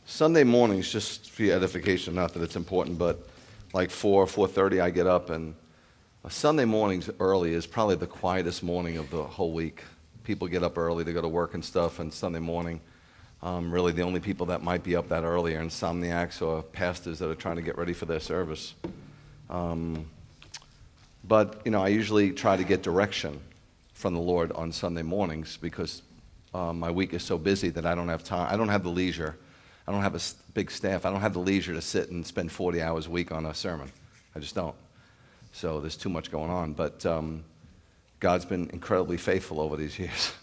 Sunday mornings, just for your edification, not that it's important, but like 4:30 I get up, and Sunday mornings early is probably the quietest morning of the whole week. People get up early to go to work and stuff, and Sunday morning, really the only people that might be up that early are insomniacs or pastors that are trying to get ready for their service. But, I usually try to get direction from the Lord on Sunday mornings because my week is so busy that I don't have time. I don't have the leisure. I don't have a big staff. I don't have the leisure to sit and spend 40 hours a week on a sermon. I just don't. So there's too much going on. But God's been incredibly faithful over these years.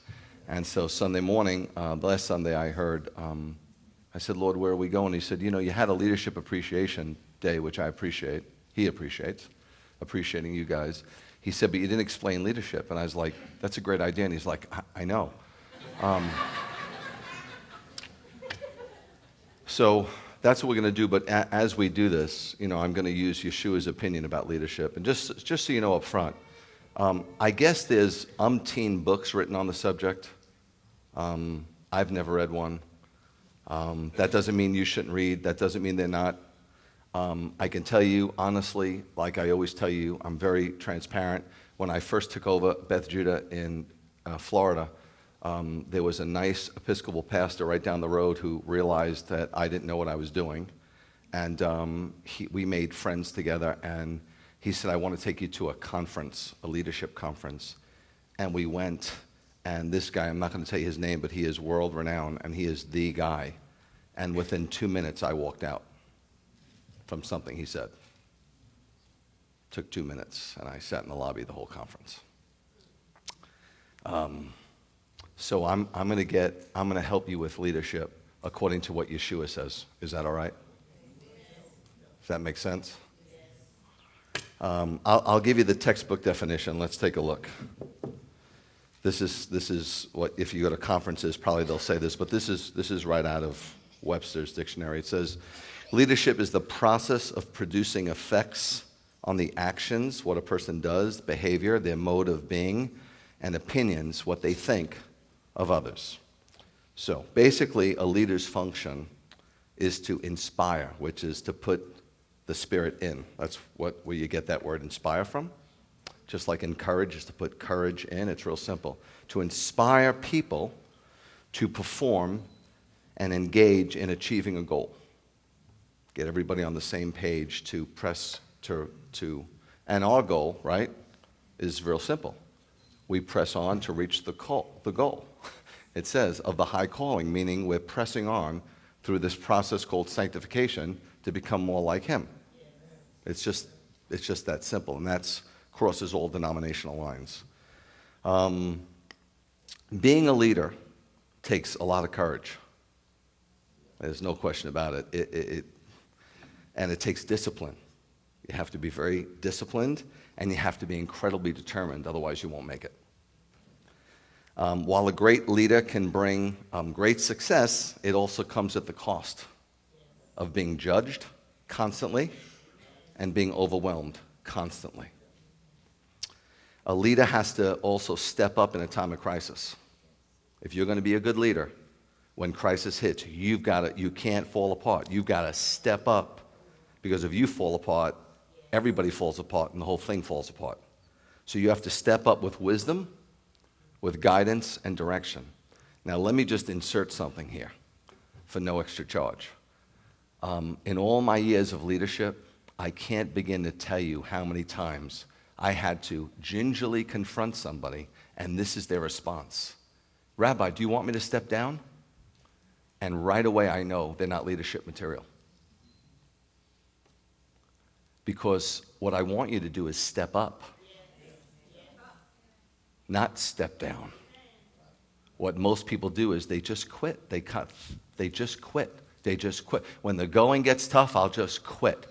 And so Sunday morning, last Sunday I heard, I said, Lord, where are we going? He said, you had a leadership appreciation day, which I appreciate. He appreciates, appreciating you guys. He said, but you didn't explain leadership. And I was like, that's a great idea. And he's like, I know. So that's what we're going to do, but as we do this, I'm going to use Yeshua's opinion about leadership. And just so you know up front, I guess there's umpteen books written on the subject. I've never read one. That doesn't mean you shouldn't read. That doesn't mean they're not. I can tell you, honestly, like I always tell you, I'm very transparent. When I first took over Beth Judah in Florida, there was a nice Episcopal pastor right down the road who realized that I didn't know what I was doing. And we made friends together, and he said, I want to take you to a conference, a leadership conference. And we went, and this guy, I'm not going to tell you his name, but he is world-renowned, and he is the guy. And within 2 minutes, I walked out from something he said. Took 2 minutes, and I sat in the lobby the whole conference. So I'm going to help you with leadership according to what Yeshua says. Is that all right? Does that make sense? I'll give you the textbook definition. Let's take a look. This is what, if you go to conferences, probably they'll say this, but this is right out of Webster's dictionary. It says, leadership is the process of producing effects on the actions, what a person does, behavior, their mode of being, and opinions, what they think of others. So basically, a leader's function is to inspire, which is to put the Spirit in. That's where you get that word inspire from. Just like encourage is to put courage in. It's real simple. To inspire people to perform and engage in achieving a goal. Get everybody on the same page to press to and our goal, right, is real simple. We press on to reach the goal. It says, of the high calling, meaning we're pressing on through this process called sanctification to become more like Him. It's just that simple, and that crosses all denominational lines. Being a leader takes a lot of courage. There's no question about it. And it takes discipline. You have to be very disciplined, and you have to be incredibly determined, otherwise you won't make it. While a great leader can bring great success, it also comes at the cost of being judged constantly and being overwhelmed constantly. A leader has to also step up in a time of crisis. If you're going to be a good leader, when crisis hits, you can't fall apart. You've got to step up, because if you fall apart, everybody falls apart and the whole thing falls apart. So you have to step up with wisdom, with guidance and direction. Now let me just insert something here for no extra charge. In all my years of leadership, I can't begin to tell you how many times I had to gingerly confront somebody, and this is their response. Rabbi, do you want me to step down? And right away I know they're not leadership material. Because what I want you to do is step up, not step down. What most people do is they just quit. They just quit. When the going gets tough, I'll just quit.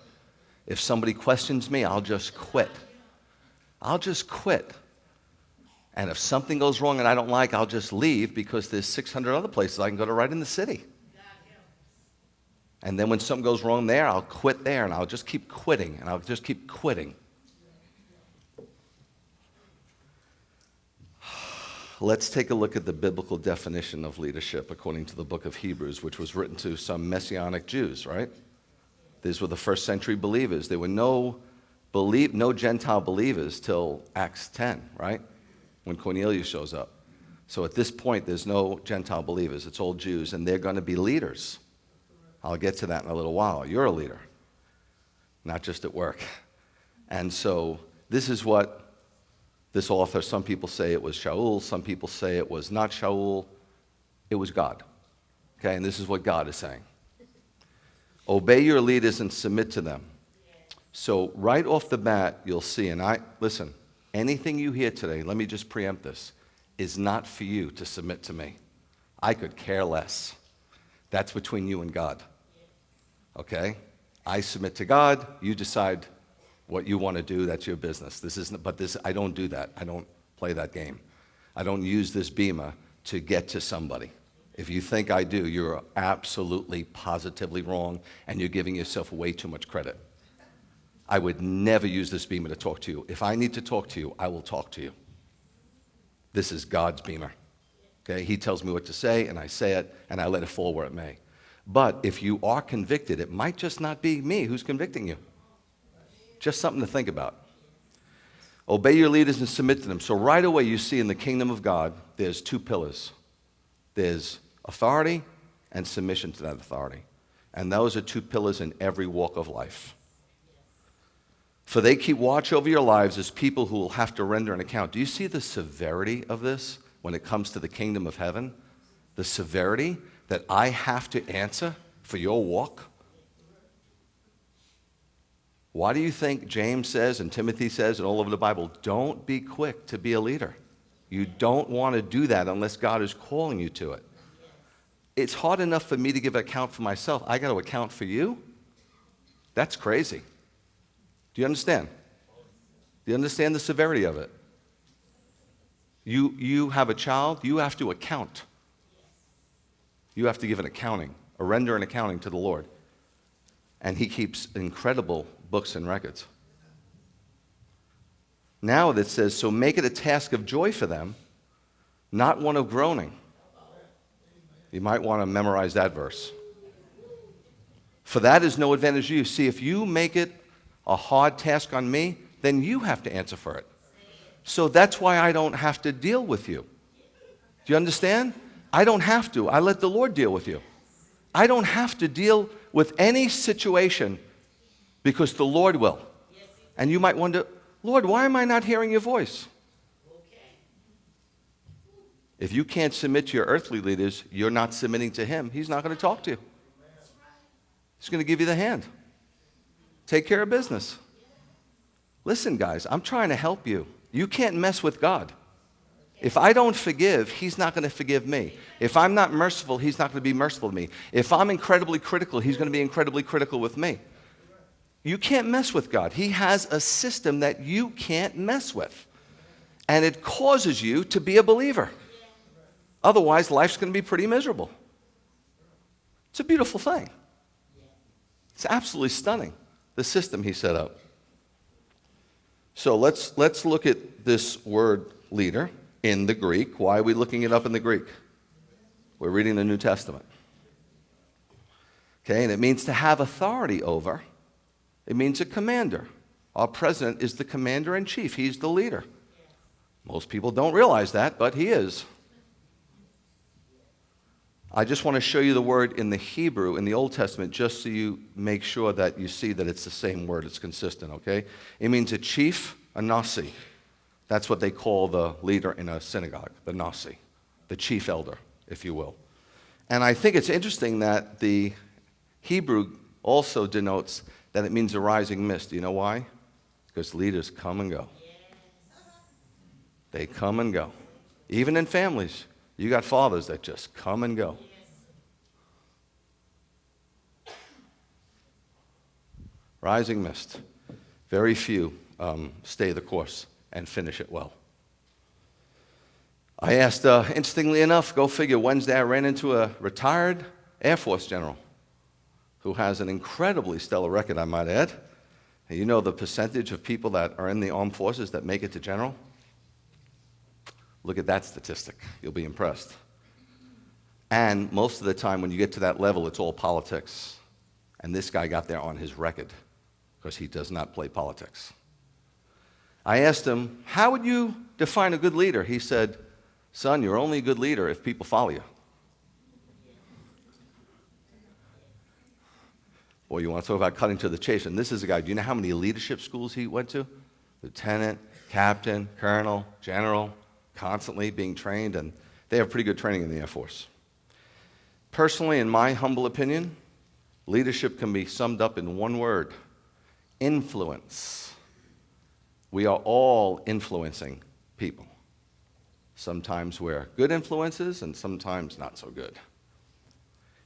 If somebody questions me, I'll just quit. And if something goes wrong and I don't like, I'll just leave, because there's 600 other places I can go to right in the city. And then when something goes wrong there, I'll quit there, and I'll just keep quitting, and I'll just keep quitting. let's take a look at the biblical definition of leadership according to the book of Hebrews, which was written to some Messianic Jews, right? These were the first century believers. There were no Gentile believers till Acts 10, right? When Cornelius shows up. So at this point, there's no Gentile believers. It's all Jews, and they're going to be leaders. I'll get to that in a little while. You're a leader, not just at work. And so this is what this author, some people say it was Shaul, some people say it was not Shaul. It was God. Okay, and this is what God is saying. Obey your leaders and submit to them. So right off the bat, you'll see, and listen, anything you hear today, let me just preempt this, is not for you to submit to me. I could care less. That's between you and God. Okay? I submit to God, you decide what you want to do, that's your business. I don't do that. I don't play that game. I don't use this bema to get to somebody. If you think I do, you're absolutely, positively wrong, and you're giving yourself way too much credit. I would never use this bema to talk to you. If I need to talk to you, I will talk to you. This is God's bema. Okay? He tells me what to say, and I say it, and I let it fall where it may. But if you are convicted, it might just not be me who's convicting you. Just something to think about. Obey your leaders and submit to them. So right away you see in the kingdom of God, there's two pillars. There's authority and submission to that authority. And those are two pillars in every walk of life. For they keep watch over your lives as people who will have to render an account. Do you see the severity of this when it comes to the kingdom of heaven? The severity that I have to answer for your walk? Why do you think James says and Timothy says and all over the Bible, don't be quick to be a leader? You don't want to do that unless God is calling you to it. It's hard enough for me to give an account for myself. I got to account for you? That's crazy. Do you understand? Do you understand the severity of it? You have a child, you have to account. You have to give an accounting, or render an accounting to the Lord. And he keeps incredible books and records. Now it says, so make it a task of joy for them, not one of groaning. You might want to memorize that verse. For that is no advantage to you. See, if you make it a hard task on me, then you have to answer for it. So that's why I don't have to deal with you. Do you understand? I don't have to. I let the Lord deal with you. I don't have to deal with any situation because the Lord will. And you might wonder, Lord, why am I not hearing your voice? If you can't submit to your earthly leaders, you're not submitting to him. He's not going to talk to you. He's going to give you the hand. Take care of business. Listen, guys, I'm trying to help you. You can't mess with God. If I don't forgive, he's not going to forgive me. If I'm not merciful, he's not going to be merciful to me. If I'm incredibly critical, he's going to be incredibly critical with me. You can't mess with God. He has a system that you can't mess with. And it causes you to be a believer. Otherwise, life's going to be pretty miserable. It's a beautiful thing. It's absolutely stunning, the system he set up. So let's look at this word leader in the Greek. Why are we looking it up in the Greek? We're reading the New Testament. Okay, and it means to have authority over. It means a commander. Our president is the commander-in-chief. He's the leader. Most people don't realize that, but he is. I just want to show you the word in the Hebrew, in the Old Testament, just so you make sure that you see that it's the same word. It's consistent, okay? It means a chief, a nasi. That's what they call the leader in a synagogue, the nasi, the chief elder, if you will. And I think it's interesting that the Hebrew also denotes that it means a rising mist. Do you know why? Because leaders come and go. They come and go. Even in families, you got fathers that just come and go. Rising mist. Very few stay the course and finish it well. I asked, interestingly enough, go figure, Wednesday I ran into a retired Air Force general who has an incredibly stellar record, I might add. And you know the percentage of people that are in the armed forces that make it to general? Look at that statistic. You'll be impressed. And most of the time when you get to that level, it's all politics. And this guy got there on his record because he does not play politics. I asked him, how would you define a good leader? He said, son, you're only a good leader if people follow you. Boy, you want to talk about cutting to the chase. And this is a guy, do you know how many leadership schools he went to? Lieutenant, captain, colonel, general, constantly being trained. And they have pretty good training in the Air Force. Personally, in my humble opinion, leadership can be summed up in one word: influence. We are all influencing people. Sometimes we're good influences and sometimes not so good.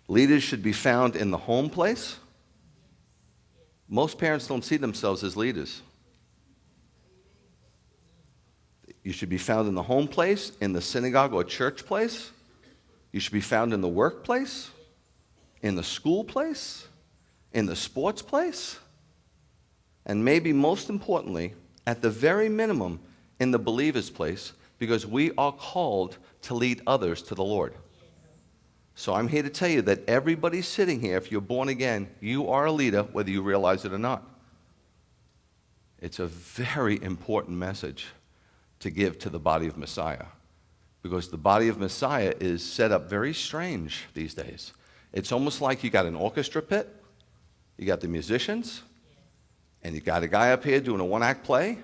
Leaders should be found in the home place. Most parents don't see themselves as leaders. You should be found in the home place, in the synagogue or church place. You should be found in the workplace, in the school place, in the sports place, and maybe most importantly, at the very minimum, in the believer's place, because we are called to lead others to the Lord. So I'm here to tell you that everybody sitting here, if you're born again, you are a leader, whether you realize it or not. It's a very important message to give to the body of Messiah, because the body of Messiah is set up very strange these days. It's almost like you got an orchestra pit, you got the musicians, and you got a guy up here doing a one-act play,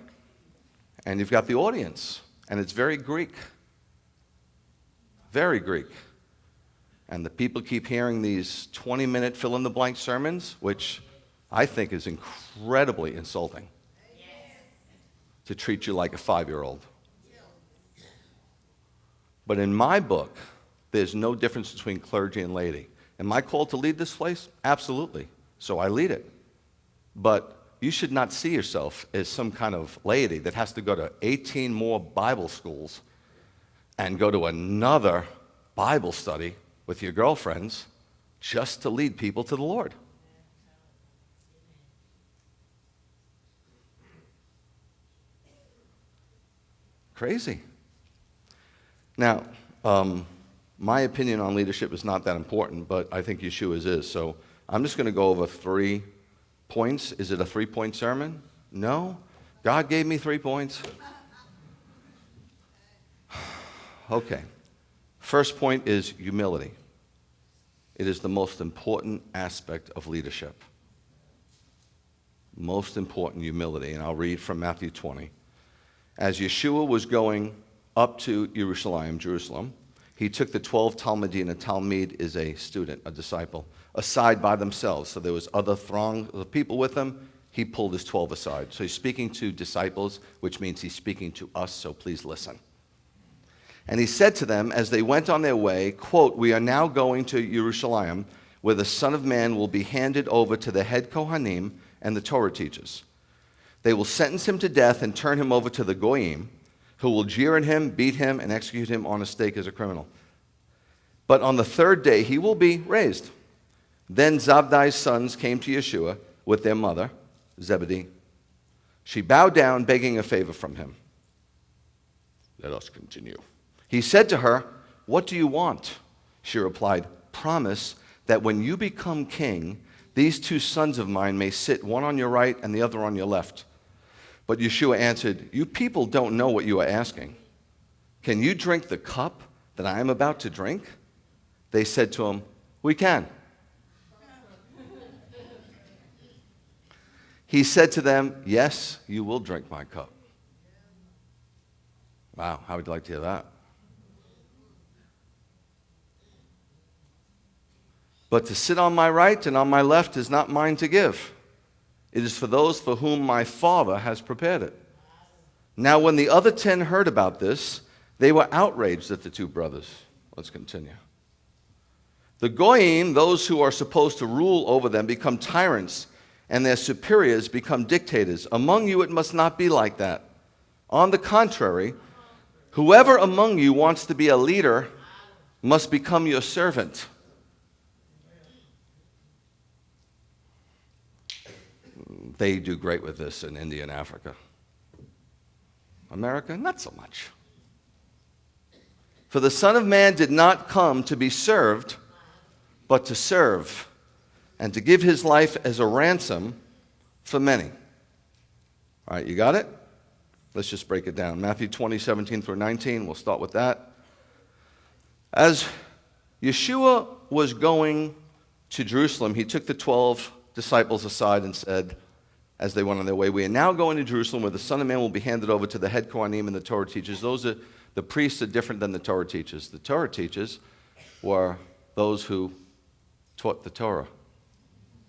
and you've got the audience, and it's very Greek. Very Greek. And the people keep hearing these 20-minute fill-in-the-blank sermons, which I think is incredibly insulting. To treat you like a 5-year-old. But in my book, there's no difference between clergy and laity. Am I called to lead this place? Absolutely. So I lead it. But you should not see yourself as some kind of laity that has to go to 18 more Bible schools and go to another Bible study with your girlfriends just to lead people to the Lord. Crazy. Now, my opinion on leadership is not that important, but I think Yeshua's is. So I'm just going to go over 3 points. Is it a 3-point sermon? No. God gave me 3 points. Okay. First point is humility. It is the most important aspect of leadership. Most important, humility. And I'll read from Matthew 20. As Yeshua was going up to Jerusalem, he took the 12 Talmudim. A Talmud is a student, a disciple, aside by themselves. So there was other throng of people with him. He pulled his 12 aside. So he's speaking to disciples, which means he's speaking to us, so please listen. And he said to them as they went on their way, quote, "We are now going to Jerusalem, where the Son of Man will be handed over to the head Kohanim and the Torah teachers. They will sentence him to death and turn him over to the Goyim, who will jeer at him, beat him, and execute him on a stake as a criminal. But on the 3rd day he will be raised." Then Zabdi's sons came to Yeshua with their mother, Zebedee. She bowed down, begging a favor from him. Let us continue. He said to her, "What do you want?" She replied, "Promise that when you become king, these 2 sons of mine may sit, one on your right and the other on your left." But Yeshua answered, "You people don't know what you are asking. Can you drink the cup that I am about to drink?" They said to him, "We can." He said to them, "Yes, you will drink my cup." Wow, how would you like to hear that? "But to sit on my right and on my left is not mine to give. It is for those for whom my Father has prepared it." Now when the other 10 heard about this, they were outraged at the 2 brothers. Let's continue. "The Goyim, those who are supposed to rule over them, become tyrants, and their superiors become dictators. Among you it must not be like that. On the contrary, whoever among you wants to be a leader must become your servant." They do great with this in India and Africa. America, not so much. For the Son of Man did not come to be served, but to serve, and to give his life as a ransom for many. All right, you got it? Let's just break it down. Matthew 20, 17 through 19, we'll start with that. As Yeshua was going to Jerusalem, he took the 12 disciples aside and said, as they went on their way, we are now going to Jerusalem, where the Son of Man will be handed over to the head Kohanim and the Torah teachers. The priests are different than the Torah teachers. The Torah teachers were those who taught the Torah.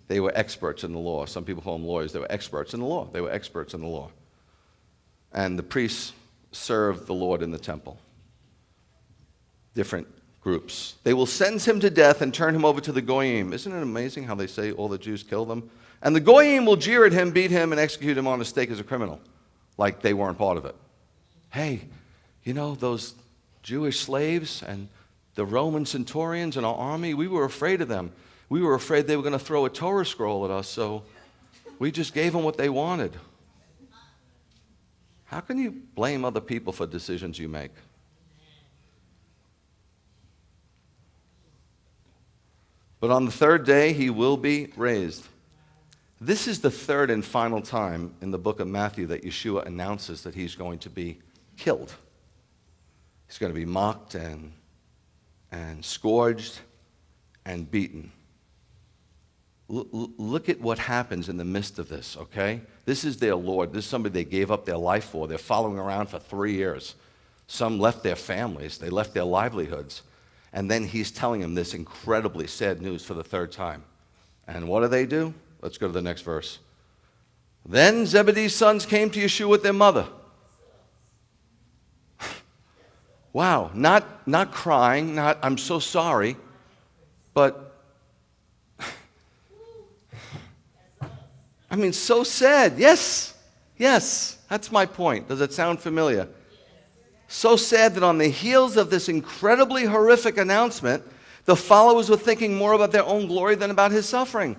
They were experts in the law. Some people call them lawyers. They were experts in the law. They were experts in the law. And the priests served the Lord in the temple. Different groups. They will sentence him to death and turn him over to the Goyim. Isn't it amazing how they say all the Jews kill them? And the Goyim will jeer at him, beat him, and execute him on a stake as a criminal, like they weren't part of it. Hey, you know, those Jewish slaves and the Roman centurions in our army, we were afraid of them. We were afraid they were going to throw a Torah scroll at us, so we just gave them what they wanted. How can you blame other people for decisions you make? But on the third day, he will be raised. This is the third and final time in the book of Matthew that Yeshua announces that he's going to be killed. He's going to be mocked and scourged and beaten. Look at what happens in the midst of this, okay? This is their Lord. This is somebody they gave up their life for. They're following around for 3 years. Some left their families. They left their livelihoods. And then he's telling them this incredibly sad news for the third time. And what do? Let's go to the next verse. Then Zebedee's sons came to Yeshua with their mother. Wow, not crying, not I'm so sorry, but I mean, so sad. Yes, that's my point. Does it sound familiar? So sad that on the heels of this incredibly horrific announcement, the followers were thinking more about their own glory than about his suffering.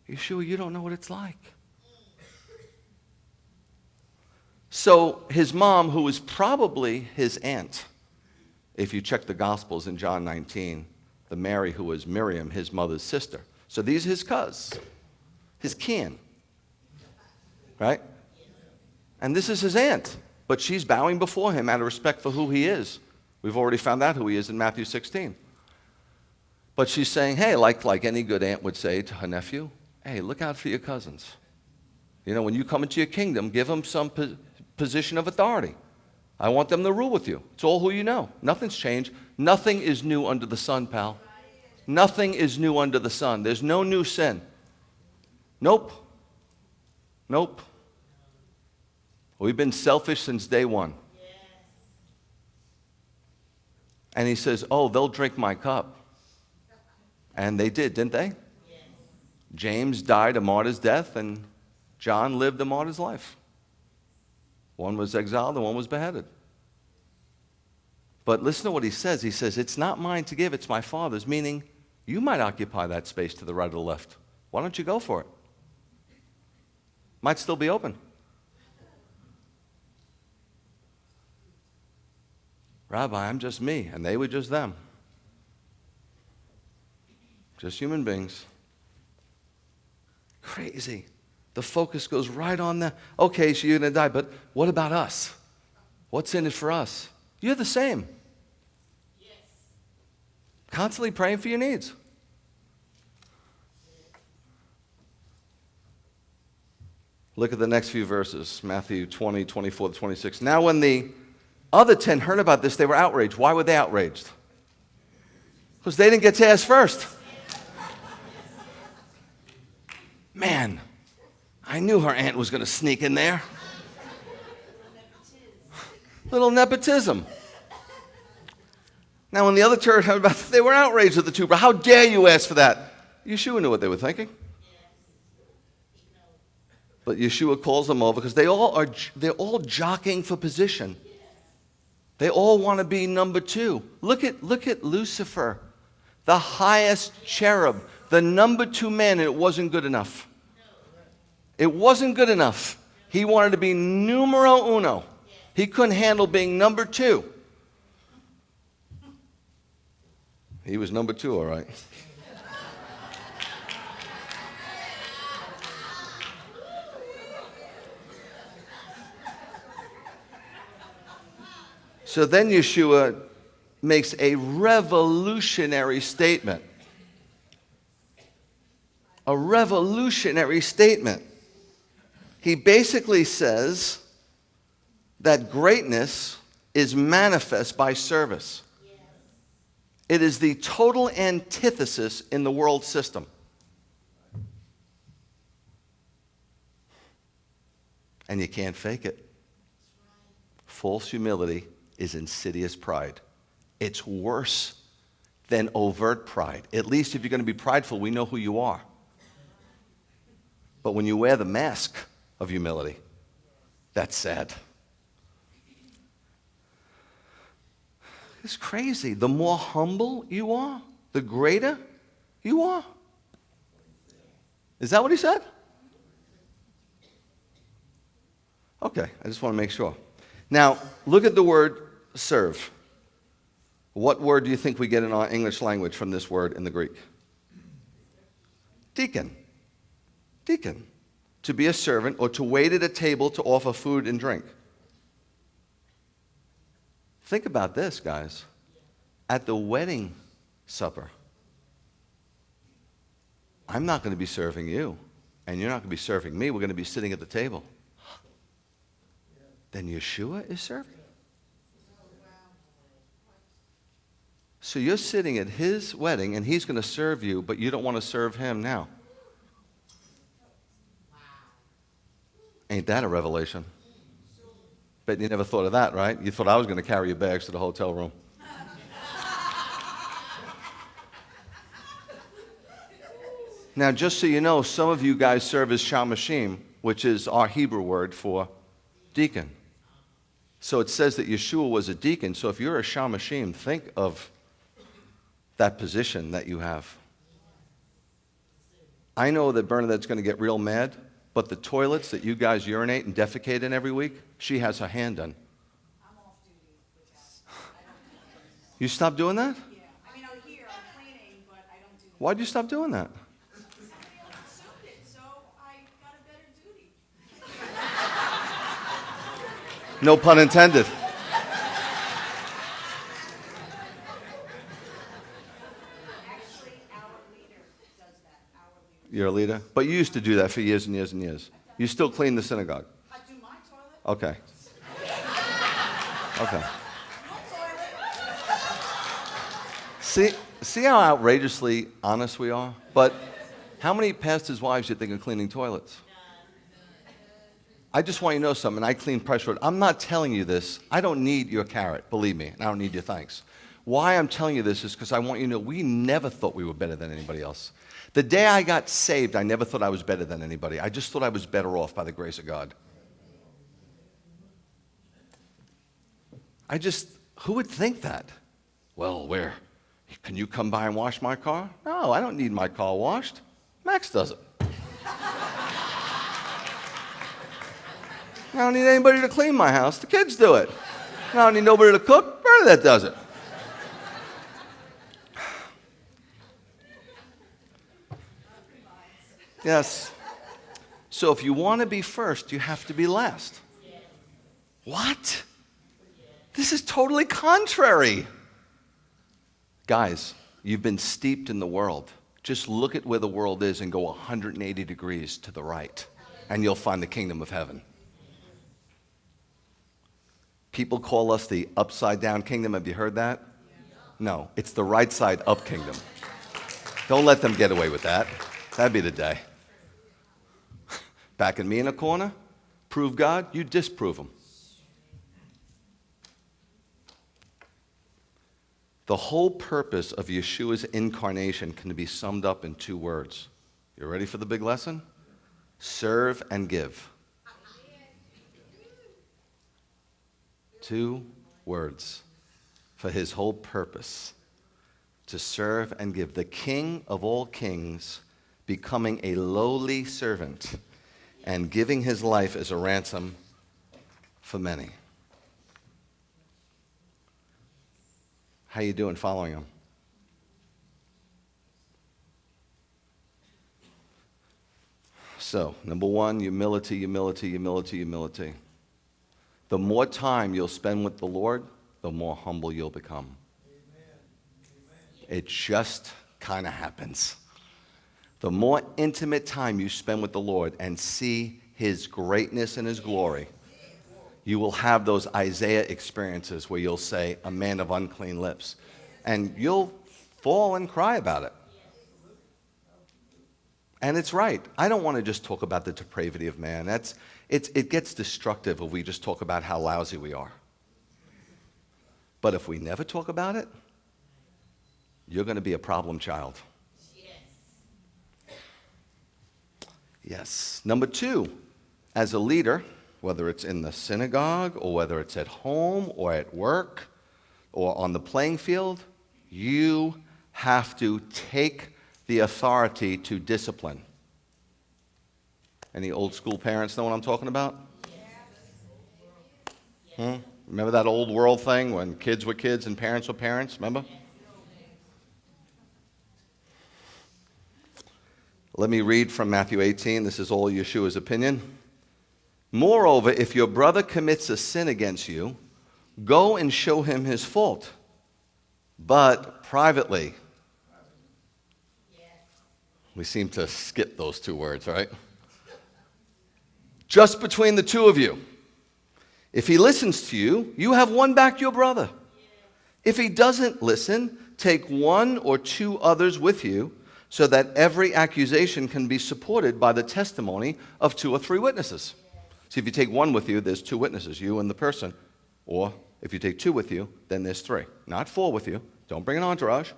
Yeshua, you don't know what it's like. So his mom, who was probably his aunt, if you check the Gospels in John 19, the Mary who was Miriam, his mother's sister. So these are his cousins, his kin, right? And this is his aunt, but she's bowing before him out of respect for who he is. We've already found out who he is in Matthew 16. But she's saying, hey, like any good aunt would say to her nephew, hey, look out for your cousins. You know, when you come into your kingdom, give them some position of authority. I want them to rule with you. It's all who you know. Nothing's changed. Nothing is new under the sun, pal. Nothing is new under the sun. There's no new sin. Nope. We've been selfish since day one. And he says, oh, they'll drink my cup. And they did, didn't they? James died a martyr's death, and John lived a martyr's life. One was exiled and one was beheaded. But listen to what he says. He says, it's not mine to give, it's my Father's, meaning you might occupy that space to the right or the left. Why don't you go for it? Might still be open. Rabbi, I'm just me, and they were just them. Just human beings. Crazy. The focus goes right on the, okay, so you're going to die, but what about us? What's in it for us? You're the same. Yes. Constantly praying for your needs. Look at the next few verses, Matthew 20, 24 to 26. Now when the other 10 heard about this, they were outraged. Why were they outraged? Because they didn't get to ask first. Man, I knew her aunt was going to sneak in there. Little nepotism. Now, when the other 10 heard about it, they were outraged at the two. But how dare you ask for that? Yeshua knew what they were thinking. But Yeshua calls them over because they're all jockeying for position. They all want to be number two. Look at Lucifer, the highest cherub, the number 2 man, and it wasn't good enough. It wasn't good enough. He wanted to be numero uno. He couldn't handle being number 2. He was number 2, all right. So then Yeshua makes a revolutionary statement. A revolutionary statement. He basically says that greatness is manifest by service. It is the total antithesis in the world system. And you can't fake it. False humility is insidious pride. It's worse than overt pride. At least if you're going to be prideful, we know who you are. But when you wear the mask of humility, that's sad. It's crazy. The more humble you are, the greater you are. Is that what he said? Okay, I just want to make sure. Now, look at the word serve. What word do you think we get in our English language from this word in the Greek? Deacon. Deacon. To be a servant or to wait at a table to offer food and drink. Think about this, guys. At the wedding supper, I'm not going to be serving you, and you're not going to be serving me. We're going to be sitting at the table. Then Yeshua is serving. So you're sitting at his wedding, and he's going to serve you, but you don't want to serve him now. Ain't that a revelation? Bet you never thought of that, right? You thought I was going to carry your bags to the hotel room. Now, just so you know, some of you guys serve as shamashim, which is our Hebrew word for deacon. So it says that Yeshua was a deacon. So if you're a shamashim, think of that position that you have. I know that Bernadette's going to get real mad, but the toilets that you guys urinate and defecate in every week, she has her hand on. I'm off duty with that. You stop doing that? Yeah. I mean, out here, I'm cleaning, but I don't do it. Why'd you stop doing that? Somebody else assumed it, so I got a better duty. No pun intended. Actually, our leader does that. Our leader. You're a leader? But you used to do that for years and years and years. You still clean the synagogue? I do my toilet. Okay. Okay. No toilet. See how outrageously honest we are? But how many pastors' wives do you think are cleaning toilets? I just want you to know something. I clean pressure wood. I'm not telling you this. I don't need your carrot, believe me, and I don't need your thanks. Why I'm telling you this is because I want you to know we never thought we were better than anybody else. The day I got saved, I never thought I was better than anybody. I just thought I was better off by the grace of God. Who would think that? Well, where? Can you come by and wash my car? No, I don't need my car washed. Max does it. I don't need anybody to clean my house. The kids do it. I don't need nobody to cook. Bernadette does it. Yes. So if you want to be first, you have to be last. What? This is totally contrary. Guys, you've been steeped in the world. Just look at where the world is and go 180 degrees to the right, and you'll find the kingdom of heaven. People call us the upside down kingdom. Have you heard that? No, it's the right side up kingdom. Don't let them get away with that. That'd be the day. Backing me in a corner, prove God, you disprove him. The whole purpose of Yeshua's incarnation can be summed up in 2 words. You ready for the big lesson? Serve and give. 2 words for his whole purpose. To serve and give. The King of all kings becoming a lowly servant and giving his life as a ransom for many. How you doing following him? So, number one, humility, humility, humility, humility. The more time you'll spend with the Lord, the more humble you'll become. It just kind of happens. The more intimate time you spend with the Lord and see his greatness and his glory, you will have those Isaiah experiences where you'll say, a man of unclean lips. And you'll fall and cry about it. And it's right. I don't want to just talk about the depravity of man. It gets destructive if we just talk about how lousy we are. But if we never talk about it, you're going to be a problem child. Yes. Number two, as a leader, whether it's in the synagogue or whether it's at home or at work or on the playing field, you have to take the authority to discipline. Any old school parents know what I'm talking about? Remember that old world thing when kids were kids and parents were parents? Remember? Let me read from Matthew 18. This is all Yeshua's opinion. Moreover, if your brother commits a sin against you, go and show him his fault, but privately. We seem to skip those two words, right? Just between the two of you. If he listens to you, you have won back your brother. If he doesn't listen, take one or two others with you, so that every accusation can be supported by the testimony of 2 or 3 witnesses. So if you take one with you, there's 2 witnesses, you and the person. Or if you take 2 with you, then there's 3. Not 4 with you. Don't bring an entourage.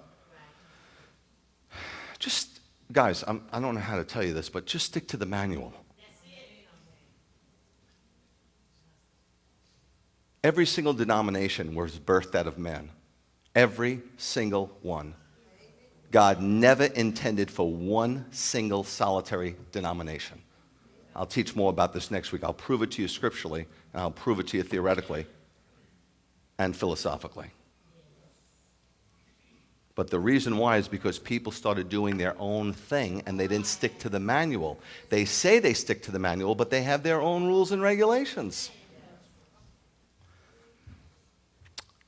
Just, guys, I don't know how to tell you this, but just stick to the manual. Every single denomination was birthed out of man. Every single one. God never intended for one single solitary denomination. I'll teach more about this next week. I'll prove it to you scripturally, and I'll prove it to you theoretically and philosophically. But the reason why is because people started doing their own thing, and they didn't stick to the manual. They say they stick to the manual, but they have their own rules and regulations.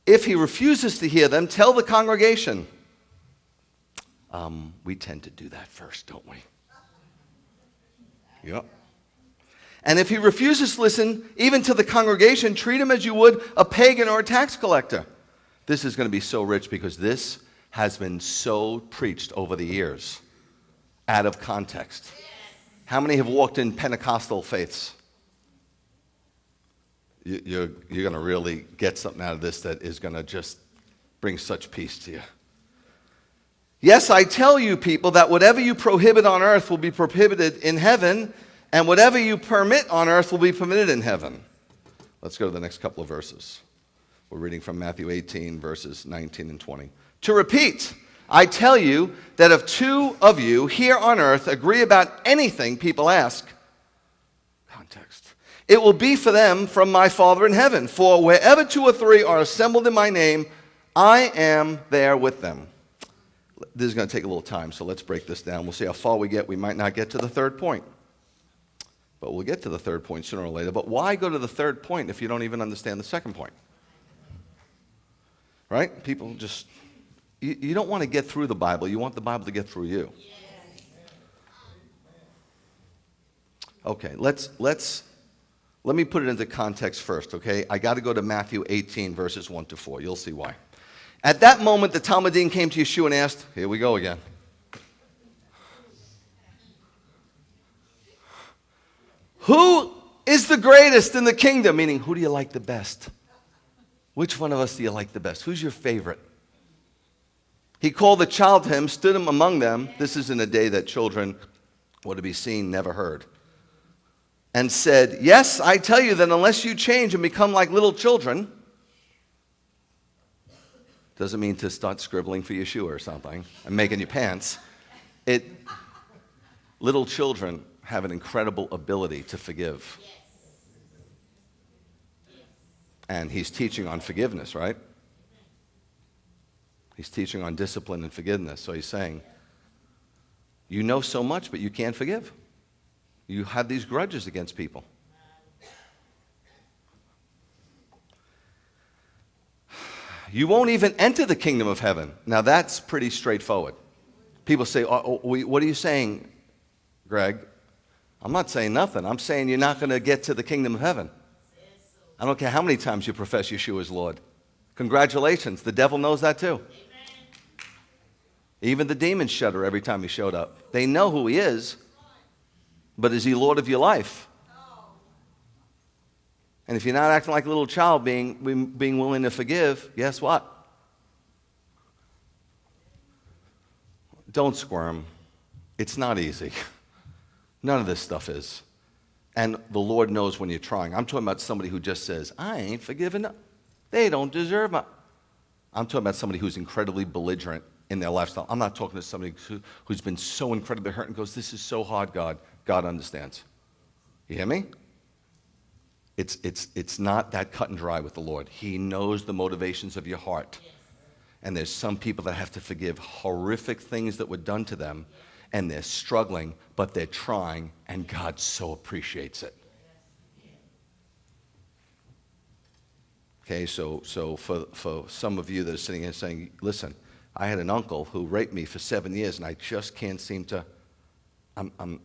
If he refuses to hear them, tell the congregation. We tend to do that first, don't we? Yep. And if he refuses to listen, even to the congregation, treat him as you would a pagan or a tax collector. This is going to be so rich because this has been so preached over the years, out of context. How many have walked in Pentecostal faiths? You're going to really get something out of this that is going to just bring such peace to you. Yes, I tell you, people, that whatever you prohibit on earth will be prohibited in heaven, and whatever you permit on earth will be permitted in heaven. Let's go to the next couple of verses. We're reading from Matthew 18, verses 19 and 20. To repeat, I tell you that if 2 of you here on earth agree about anything people ask, context, it will be for them from my Father in heaven. For wherever 2 or 3 are assembled in my name, I am there with them. This is going to take a little time, so let's break this down. We'll see how far we get. We might not get to the third point. But we'll get to the third point sooner or later. But why go to the third point if you don't even understand the second point? Right? People just, you don't want to get through the Bible. You want the Bible to get through you. Okay, let me put it into context first, okay? I got to go to Matthew 18, verses 1 to 4. You'll see why. At that moment, the Talmudim came to Yeshua and asked, here we go again. Who is the greatest in the kingdom? Meaning, who do you like the best? Which one of us do you like the best? Who's your favorite? He called the child to him, stood him among them. This is in a day that children were to be seen, never heard. And said, yes, I tell you that unless you change and become like little children, doesn't mean to start scribbling for Yeshua or something and making your pants. Little children have an incredible ability to forgive. And he's teaching on forgiveness, right? He's teaching on discipline and forgiveness. So he's saying, you know so much, but you can't forgive. You have these grudges against people. You won't even enter the kingdom of heaven. Now that's pretty straightforward. People say, what are you saying, Greg? I'm not saying nothing. I'm saying you're not going to get to the kingdom of heaven. I don't care how many times you profess Yeshua as Lord. Congratulations. The devil knows that too. Even the demons shudder every time he showed up. They know who he is, but is he Lord of your life? And if you're not acting like a little child, being willing to forgive, guess what? Don't squirm. It's not easy. None of this stuff is. And the Lord knows when you're trying. I'm talking about somebody who just says, I ain't forgiven them. They don't deserve it. I'm talking about somebody who's incredibly belligerent in their lifestyle. I'm not talking to somebody who's been so incredibly hurt and goes, this is so hard, God. God understands. You hear me? It's not that cut and dry with the Lord. He knows the motivations of your heart. And there's some people that have to forgive horrific things that were done to them, and they're struggling, but they're trying, and God so appreciates it. Okay, so for some of you that are sitting here saying, listen, I had an uncle who raped me for 7 years, and I just can't seem to, I'm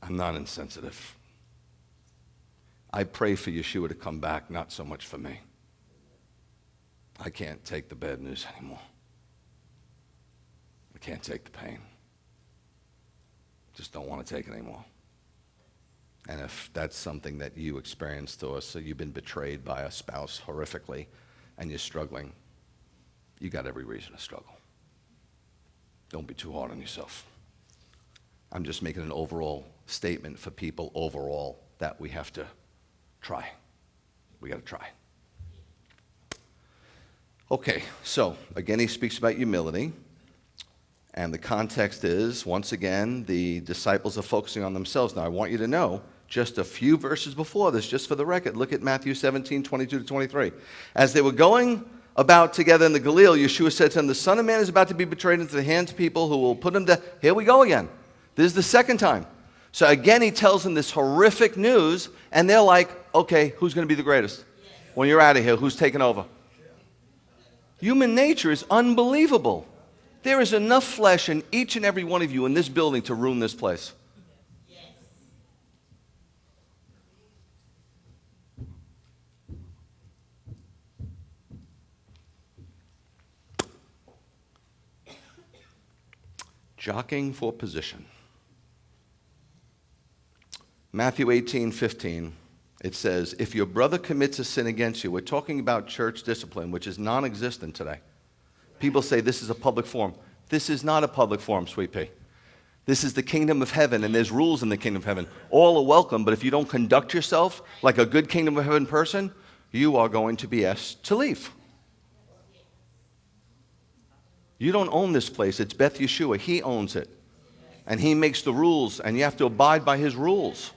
not insensitive. I pray for Yeshua to come back, not so much for me. I can't take the bad news anymore. I can't take the pain. Just don't want to take it anymore. And if that's something that you experienced, or so you've been betrayed by a spouse horrifically and you're struggling, you got every reason to struggle. Don't be too hard on yourself. I'm just making an overall statement for people overall that we have to try. We got to try. Okay, so again, he speaks about humility. And the context is, once again, the disciples are focusing on themselves. Now, I want you to know, just a few verses before this, just for the record, look at Matthew 17, 22 to 23. As they were going about together in the Galilee, Yeshua said to them, the Son of Man is about to be betrayed into the hands of people who will put him to... Here we go again. This is the second time. So again, he tells them this horrific news, and they're like, okay, who's going to be the greatest? When you're out of here, who's taking over? Human nature is unbelievable. There is enough flesh in each and every one of you in this building to ruin this place. Jockeying for position. Matthew 18:15, it says, if your brother commits a sin against you, we're talking about church discipline, which is non-existent today. People say this is a public forum. This is not a public forum, sweet pea. This is the kingdom of heaven, and there's rules in the kingdom of heaven. All are welcome, but if you don't conduct yourself like a good kingdom of heaven person, you are going to be asked to leave. You don't own this place. It's Beth Yeshua. He owns it. And he makes the rules, and you have to abide by his rules.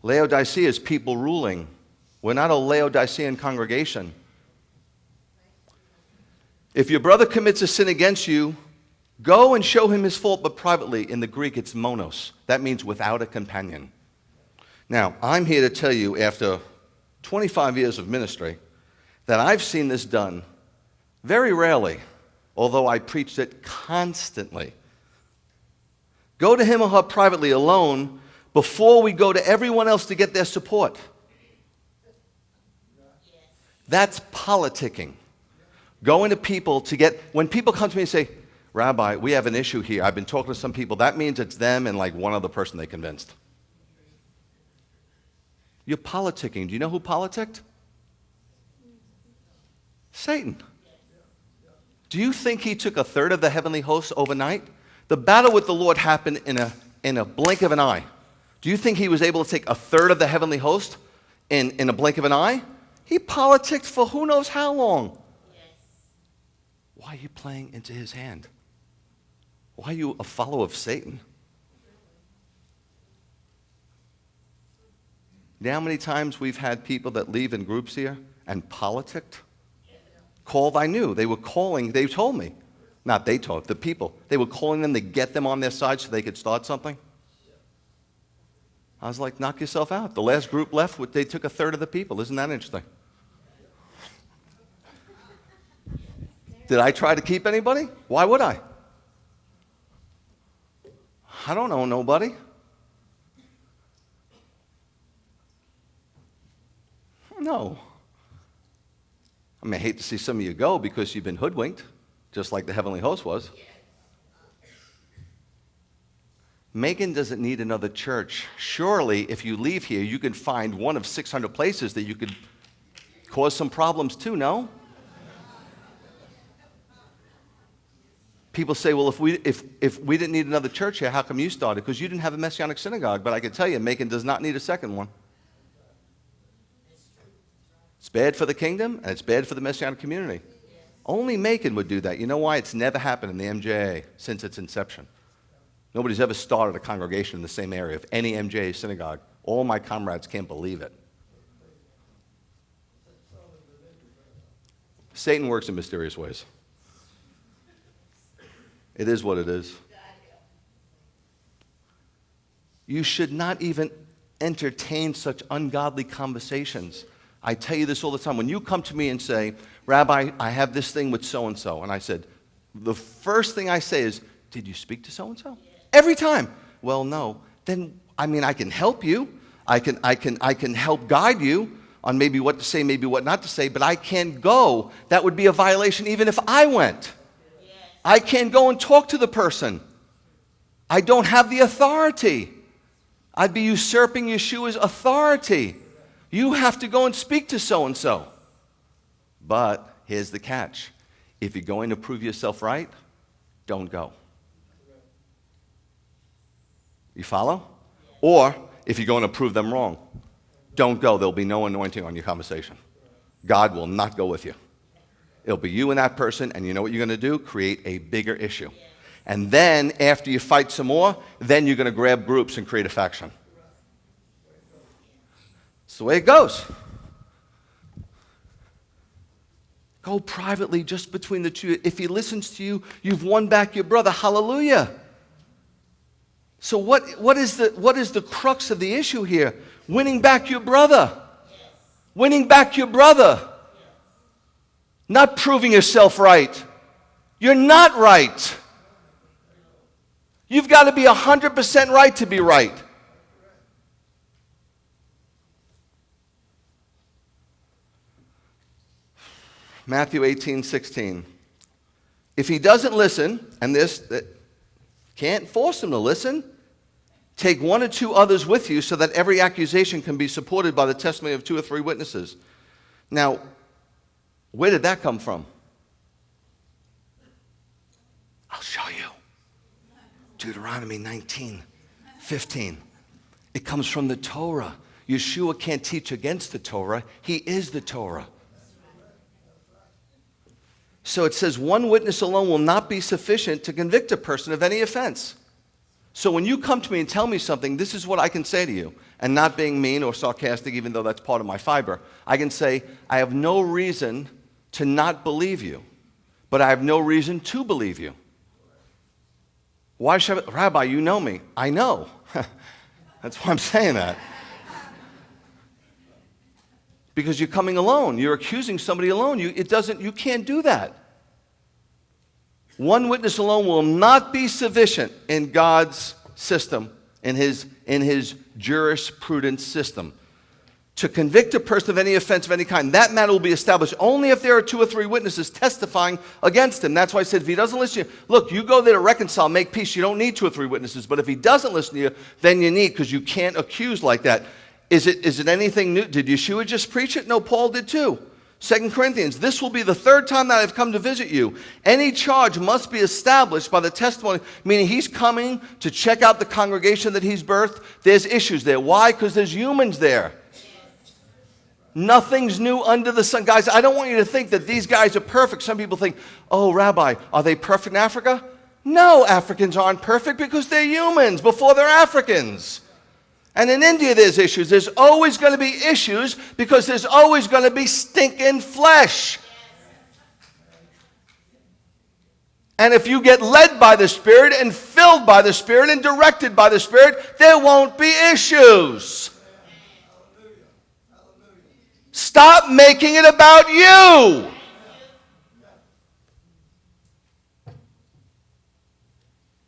Laodicea is people ruling. We're not a Laodicean congregation. If your brother commits a sin against you, go and show him his fault, but privately. In the Greek, it's monos. That means without a companion. Now, I'm here to tell you, after 25 years of ministry, that I've seen this done very rarely, although I preached it constantly. Go to him or her privately alone before we go to everyone else to get their support. That's politicking. Going to people to get, when people come to me and say, Rabbi, we have an issue here. I've been talking to some people. That means it's them and like one other person they convinced. You're politicking. Do you know who politicked? Satan. Do you think he took a third of the heavenly hosts overnight? The battle with the Lord happened in a blink of an eye. Do you think he was able to take a third of the heavenly host in a blink of an eye? He politicked for who knows how long. Why are you playing into his hand? Why are you a follower of Satan? You know how many times we've had people that leave in groups here and politicked. Called, I knew. They were calling, they told me. Not they told, the people. They were calling them to get them on their side so they could start something. I was like, knock yourself out. The last group left, they took a third of the people. Isn't that interesting? Did I try to keep anybody? Why would I? I don't know nobody. No. I mean, I hate to see some of you go because you've been hoodwinked, just like the heavenly host was. Megan doesn't need another church. Surely, if you leave here, you can find one of 600 places that you could cause some problems too, no? People say, well, if we didn't need another church here, how come you started? Because you didn't have a Messianic synagogue. But I can tell you, Macon does not need a second one. It's bad for the kingdom, and it's bad for the Messianic community. Only Macon would do that. You know why? It's never happened in the MJA since its inception. Nobody's ever started a congregation in the same area of any MJA synagogue. All my comrades can't believe it. Satan works in mysterious ways. It is what it is. You should not even entertain such ungodly conversations. I tell you this all the time. When you come to me and say, Rabbi, I have this thing with so-and-so, and I said, the first thing I say is, did you speak to so-and-so? Every time. Well, no. Then, I mean, I can help you. I can help guide you on maybe what to say, maybe what not to say, but I can't go. That would be a violation even if I went. I can't go and talk to the person. I don't have the authority. I'd be usurping Yeshua's authority. You have to go and speak to so-and-so. But here's the catch. If you're going to prove yourself right, don't go. You follow? Or if you're going to prove them wrong, don't go. There'll be no anointing on your conversation. God will not go with you. It'll be you and that person, and you know what you're going to do? Create a bigger issue. And then, after you fight some more, then you're going to grab groups and create a faction. It's the way it goes. Go privately, just between the two. If he listens to you, you've won back your brother. Hallelujah. So what is the crux of the issue here? Winning back your brother. Winning back your brother. Not proving yourself right. You're not right. You've got to be 100% right to be right. Matthew 18:16. If he doesn't listen, and can't force him to listen, take one or two others with you so that every accusation can be supported by the testimony of 2 or 3 witnesses. Now, where did that come from? I'll show you. Deuteronomy 19:15. It comes from the Torah. Yeshua can't teach against the Torah. He is the Torah. So it says, one witness alone will not be sufficient to convict a person of any offense. So when you come to me and tell me something, this is what I can say to you. And not being mean or sarcastic, even though that's part of my fiber. I can say, I have no reason to not believe you, but I have no reason to believe you. Why should I? Rabbi, you know me. I know. That's why I'm saying that. Because you're coming alone. You're accusing somebody alone. You can't do that. One witness alone will not be sufficient in God's system, in his jurisprudence system, to convict a person of any offense of any kind. That matter will be established only if there are 2 or 3 witnesses testifying against him. That's why I said, if he doesn't listen to you, look, you go there to reconcile, make peace. You don't need 2 or 3 witnesses. But if he doesn't listen to you, then you need, because you can't accuse like that. Is it anything new? Did Yeshua just preach it? No, Paul did too. 2 Corinthians, this will be the 3rd time that I've come to visit you. Any charge must be established by the testimony, meaning he's coming to check out the congregation that he's birthed. There's issues there. Why? Because there's humans there. Nothing's new under the sun. Guys, I don't want you to think that these guys are perfect. Some people think, oh, Rabbi, are they perfect in Africa? No, Africans aren't perfect because they're humans before they're Africans. And in India, there's issues. There's always going to be issues because there's always going to be stinking flesh. And if you get led by the Spirit and filled by the Spirit and directed by the Spirit, there won't be issues. Stop making it about you.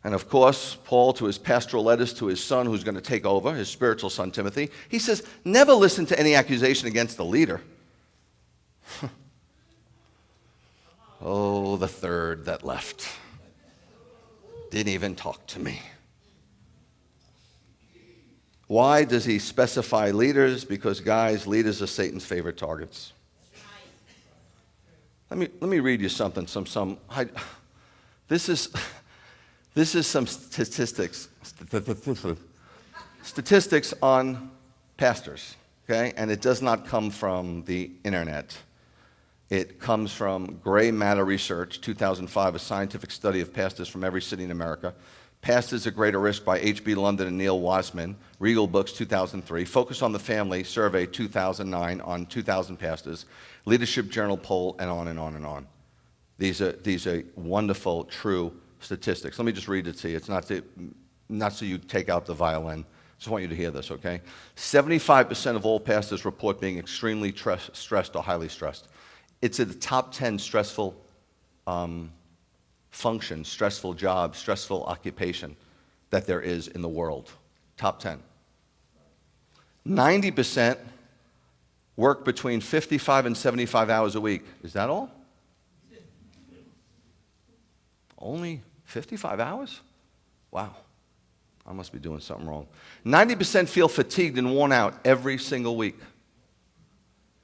And of course, Paul, to his pastoral letters to his son who's going to take over, his spiritual son Timothy, he says, never listen to any accusation against the leader. Oh, the third that left. Didn't even talk to me. Why does he specify leaders? Because, guys, leaders are Satan's favorite targets. Let me read you something. This is some statistics on pastors, okay? And it does not come from the internet. It comes from Gray Matter Research, 2005, a scientific study of pastors from every city in America. Pastors at Greater Risk by H.B. London and Neil Wasman, Regal Books, 2003. Focus on the Family Survey, 2009, on 2,000 pastors. Leadership Journal poll, and on and on and on. These are wonderful, true statistics. Let me just read it to you. It's not so you take out the violin. I just want you to hear this, okay? 75% of all pastors report being extremely stressed or highly stressed. It's in the top 10 stressful function, stressful job, stressful occupation that there is in the world. Top 10. 90% work between 55 and 75 hours a week. Is that all? Only 55 hours? Wow. I must be doing something wrong. 90% feel fatigued and worn out every single week.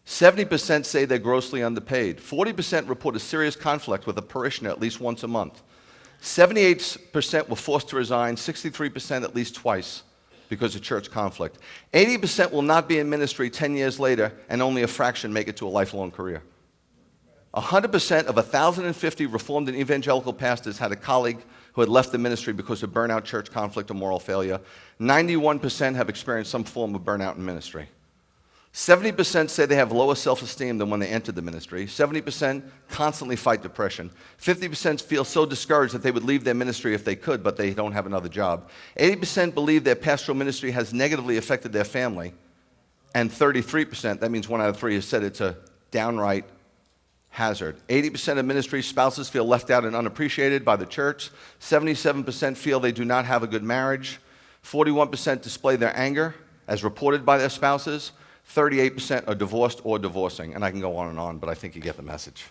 70% say they're grossly underpaid. 40% report a serious conflict with a parishioner at least once a month. 78% were forced to resign, 63% at least twice because of church conflict. 80% will not be in ministry 10 years later, and only a fraction make it to a lifelong career. 100% of 1,050 Reformed and evangelical pastors had a colleague who had left the ministry because of burnout, church conflict, or moral failure. 91% have experienced some form of burnout in ministry. 70% say they have lower self-esteem than when they entered the ministry. 70% constantly fight depression. 50% feel so discouraged that they would leave their ministry if they could, but they don't have another job. 80% believe their pastoral ministry has negatively affected their family. And 33%, that means 1 out of 3, has said it's a downright hazard. 80% of ministry spouses feel left out and unappreciated by the church. 77% feel they do not have a good marriage. 41% display their anger as reported by their spouses. 38% are divorced or divorcing. And I can go on, but I think you get the message.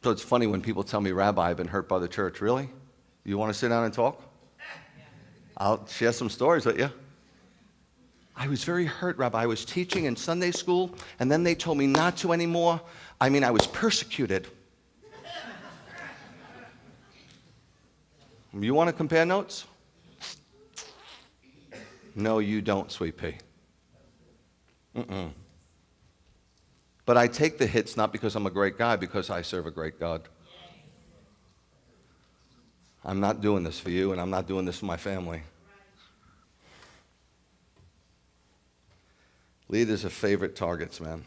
So it's funny when people tell me, Rabbi, I've been hurt by the church. Really? You want to sit down and talk? I'll share some stories with you. I was very hurt, Rabbi. I was teaching in Sunday school, and then they told me not to anymore. I mean, I was persecuted. You want to compare notes? No, you don't, sweet pea. But I take the hits not because I'm a great guy, because I serve a great God. I'm not doing this for you, and I'm not doing this for my family. Leaders are favorite targets, man.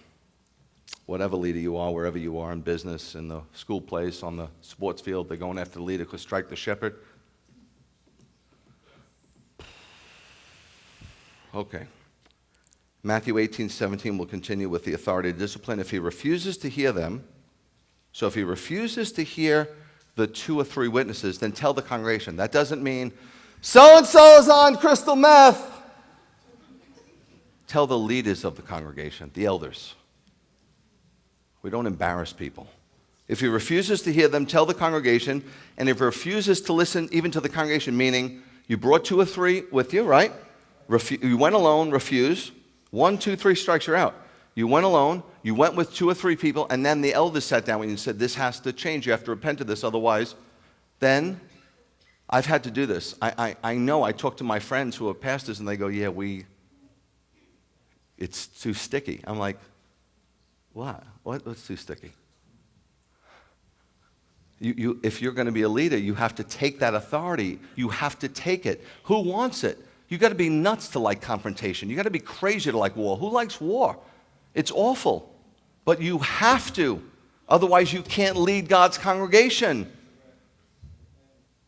Whatever leader you are, wherever you are in business, in the school place, on the sports field, they're going after the leader because strike the shepherd. Okay. Matthew 18:17 will continue with the authority to discipline. If he refuses to hear them, so if he refuses to hear the 2 or 3 witnesses, then tell the congregation. That doesn't mean, so-and-so is on crystal meth. Tell the leaders of the congregation, the elders. We don't embarrass people. If he refuses to hear them, tell the congregation. And if he refuses to listen even to the congregation, meaning you brought 2 or 3 with you, right? You went alone, refuse. 1, 2, 3 strikes, you're out. You went alone, you went with 2 or 3 people, and then the elders sat down with you and said, this has to change. You have to repent of this, otherwise. Then, I've had to do this. I know, I talk to my friends who are pastors, and they go, yeah, it's too sticky. I'm like, what? What's too sticky? If you're going to be a leader, you have to take that authority. You have to take it. Who wants it? You got to be nuts to like confrontation. You got to be crazy to like war. Who likes war? It's awful. But you have to. Otherwise, you can't lead God's congregation.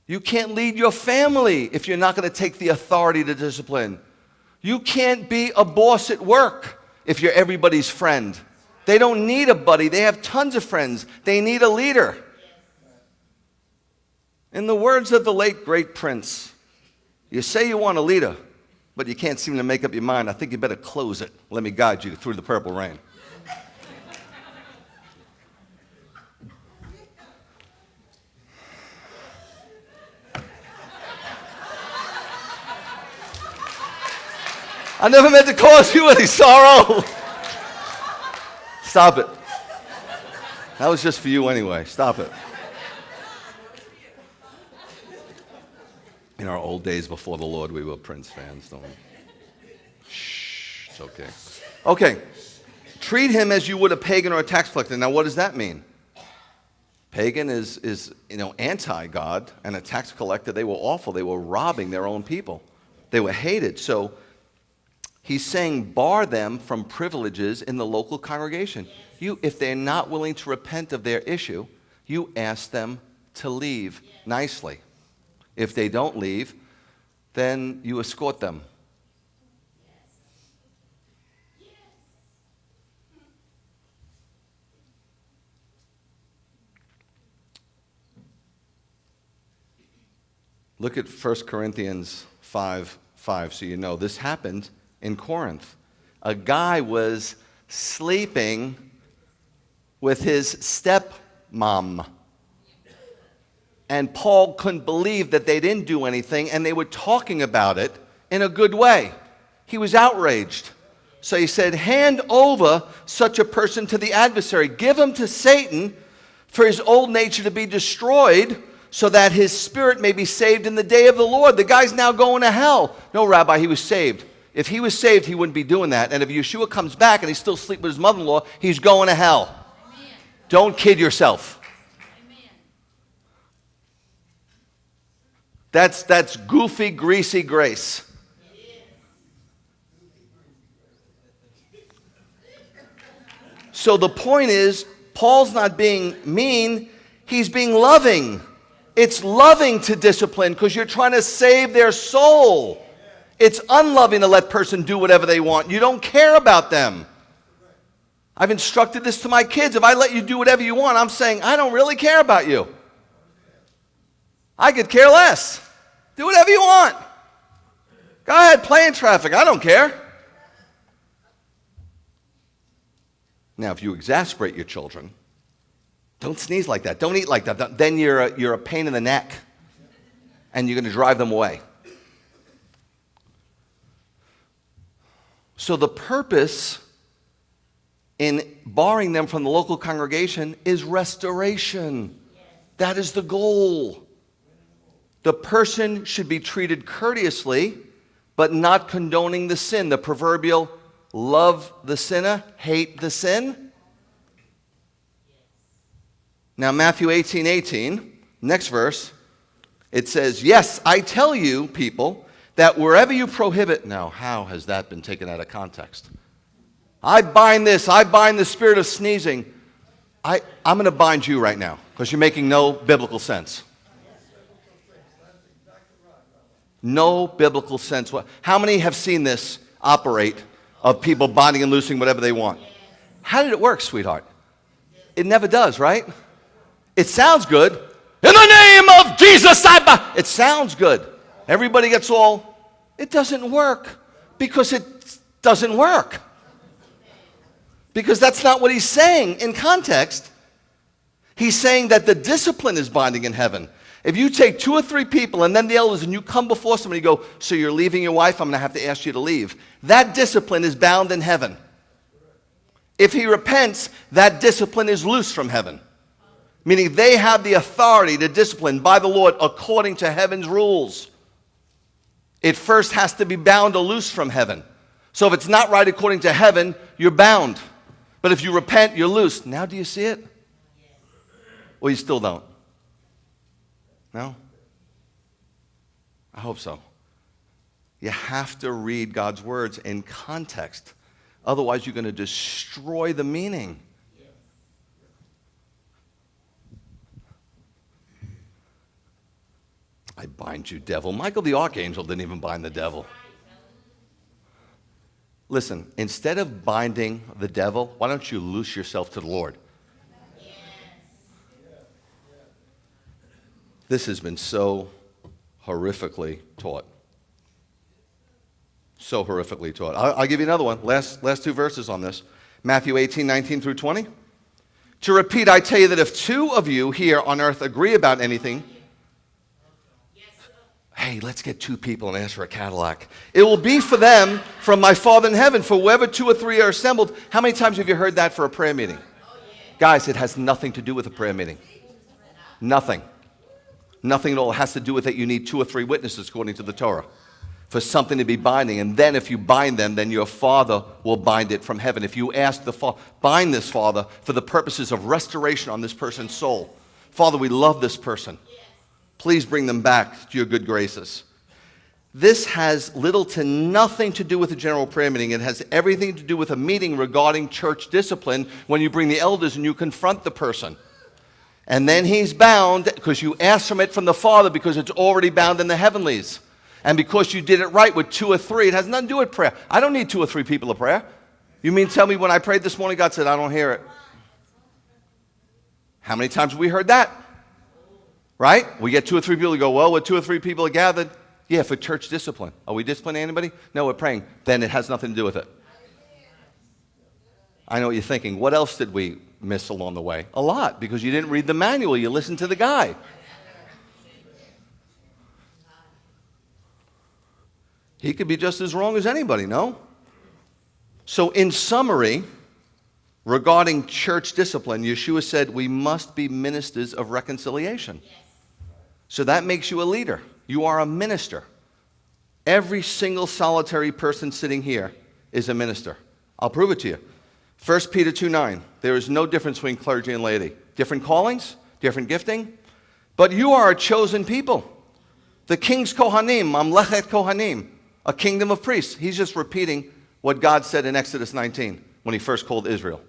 You can't lead your family if you're not going to take the authority to discipline. You can't be a boss at work if you're everybody's friend. They don't need a buddy. They have tons of friends. They need a leader. In the words of the late, great Prince, you say you want a leader, but you can't seem to make up your mind. I think you better close it. Let me guide you through the purple rain. I never meant to cause you any sorrow. Stop it. That was just for you anyway. Stop it. In our old days before the Lord, we were Prince fans, don't we? Shh, it's okay. Okay. Treat him as you would a pagan or a tax collector. Now, what does that mean? Pagan is anti-God, and a tax collector, they were awful. They were robbing their own people. They were hated. So he's saying bar them from privileges in the local congregation. If they're not willing to repent of their issue, you ask them to leave nicely. If they don't leave, then you escort them. Look at 1 Corinthians 5:5, so you know this happened in Corinth. A guy was sleeping with his stepmom. And Paul couldn't believe that they didn't do anything, and they were talking about it in a good way. He was outraged. So he said, hand over such a person to the adversary. Give him to Satan for his old nature to be destroyed, so that his spirit may be saved in the day of the Lord. The guy's now going to hell. No, Rabbi, he was saved. If he was saved, he wouldn't be doing that. And if Yeshua comes back and he's still sleeping with his mother-in-law, he's going to hell. Amen. Don't kid yourself. Amen. That's goofy, greasy grace. So the point is, Paul's not being mean, he's being loving. It's loving to discipline because you're trying to save their soul. It's unloving to let a person do whatever they want. You don't care about them. I've instructed this to my kids. If I let you do whatever you want, I'm saying, I don't really care about you. I could care less. Do whatever you want. Go ahead, play in traffic. I don't care. Now, if you exasperate your children, don't sneeze like that. Don't eat like that. Then you're a pain in the neck. And you're going to drive them away. So the purpose in barring them from the local congregation is restoration. That is the goal. The person should be treated courteously, but not condoning the sin. The proverbial love the sinner, hate the sin. Now, Matthew 18:18, next verse, it says, yes, I tell you, people, that wherever you prohibit... Now, how has that been taken out of context? I bind this. I bind the spirit of sneezing. I'm going to bind you right now because you're making no biblical sense. No biblical sense. How many have seen this operate of people binding and loosing whatever they want? How did it work, sweetheart? It never does, right? It sounds good. In the name of Jesus, I bind. It sounds good. Everybody gets all. It doesn't work because it doesn't work. Because that's not what he's saying in context. He's saying that the discipline is binding in heaven. If you take 2 or 3 people and then the elders and you come before somebody and you go, so you're leaving your wife, I'm going to have to ask you to leave. That discipline is bound in heaven. If he repents, that discipline is loose from heaven. Meaning they have the authority to discipline by the Lord according to heaven's rules. It first has to be bound or loose from heaven. So if it's not right according to heaven, you're bound. But if you repent, you're loose. Now do you see it? Or you still don't? No? I hope so. You have to read God's words in context. Otherwise, you're going to destroy the meaning. I bind you, devil. Michael the archangel didn't even bind the devil. Listen, instead of binding the devil, why don't you loose yourself to the Lord? This has been so horrifically taught. So horrifically taught. I'll give you another one. Last two verses on this. Matthew 18:19 through 20. To repeat, I tell you that if two of you here on earth agree about anything, hey, let's get two people and ask for a Cadillac. It will be for them from my Father in heaven. For wherever two or three are assembled. How many times have you heard that for a prayer meeting? Guys, it has nothing to do with a prayer meeting. Nothing. Nothing at all. It has to do with that you need two or three witnesses according to the Torah for something to be binding. And then if you bind them, then your Father will bind it from heaven. If you ask the Father, bind this, Father, for the purposes of restoration on this person's soul. Father, we love this person. Please bring them back to your good graces. This has little to nothing to do with a general prayer meeting. It has everything to do with a meeting regarding church discipline when you bring the elders and you confront the person. And then he's bound because you asked from it from the Father because it's already bound in the heavenlies. And because you did it right with two or three, it has nothing to do with prayer. I don't need two or three people of prayer. You mean tell me when I prayed this morning, God said, I don't hear it. How many times have we heard that? Right? We get two or three people who go, well, when two or three people are gathered, yeah, for church discipline. Are we disciplining anybody? No, we're praying. Then it has nothing to do with it. I know what you're thinking. What else did we miss along the way? A lot, because you didn't read the manual. You listened to the guy. He could be just as wrong as anybody, no? So in summary, regarding church discipline, Yeshua said we must be ministers of reconciliation. So that makes you a leader. You are a minister. Every single solitary person sitting here is a minister. I'll prove it to you. 1 Peter 2:9. There is no difference between clergy and laity. Different callings, different gifting. But you are a chosen people. The king's Kohanim, Mamlechet Kohanim, a kingdom of priests. He's just repeating what God said in Exodus 19 when he first called Israel.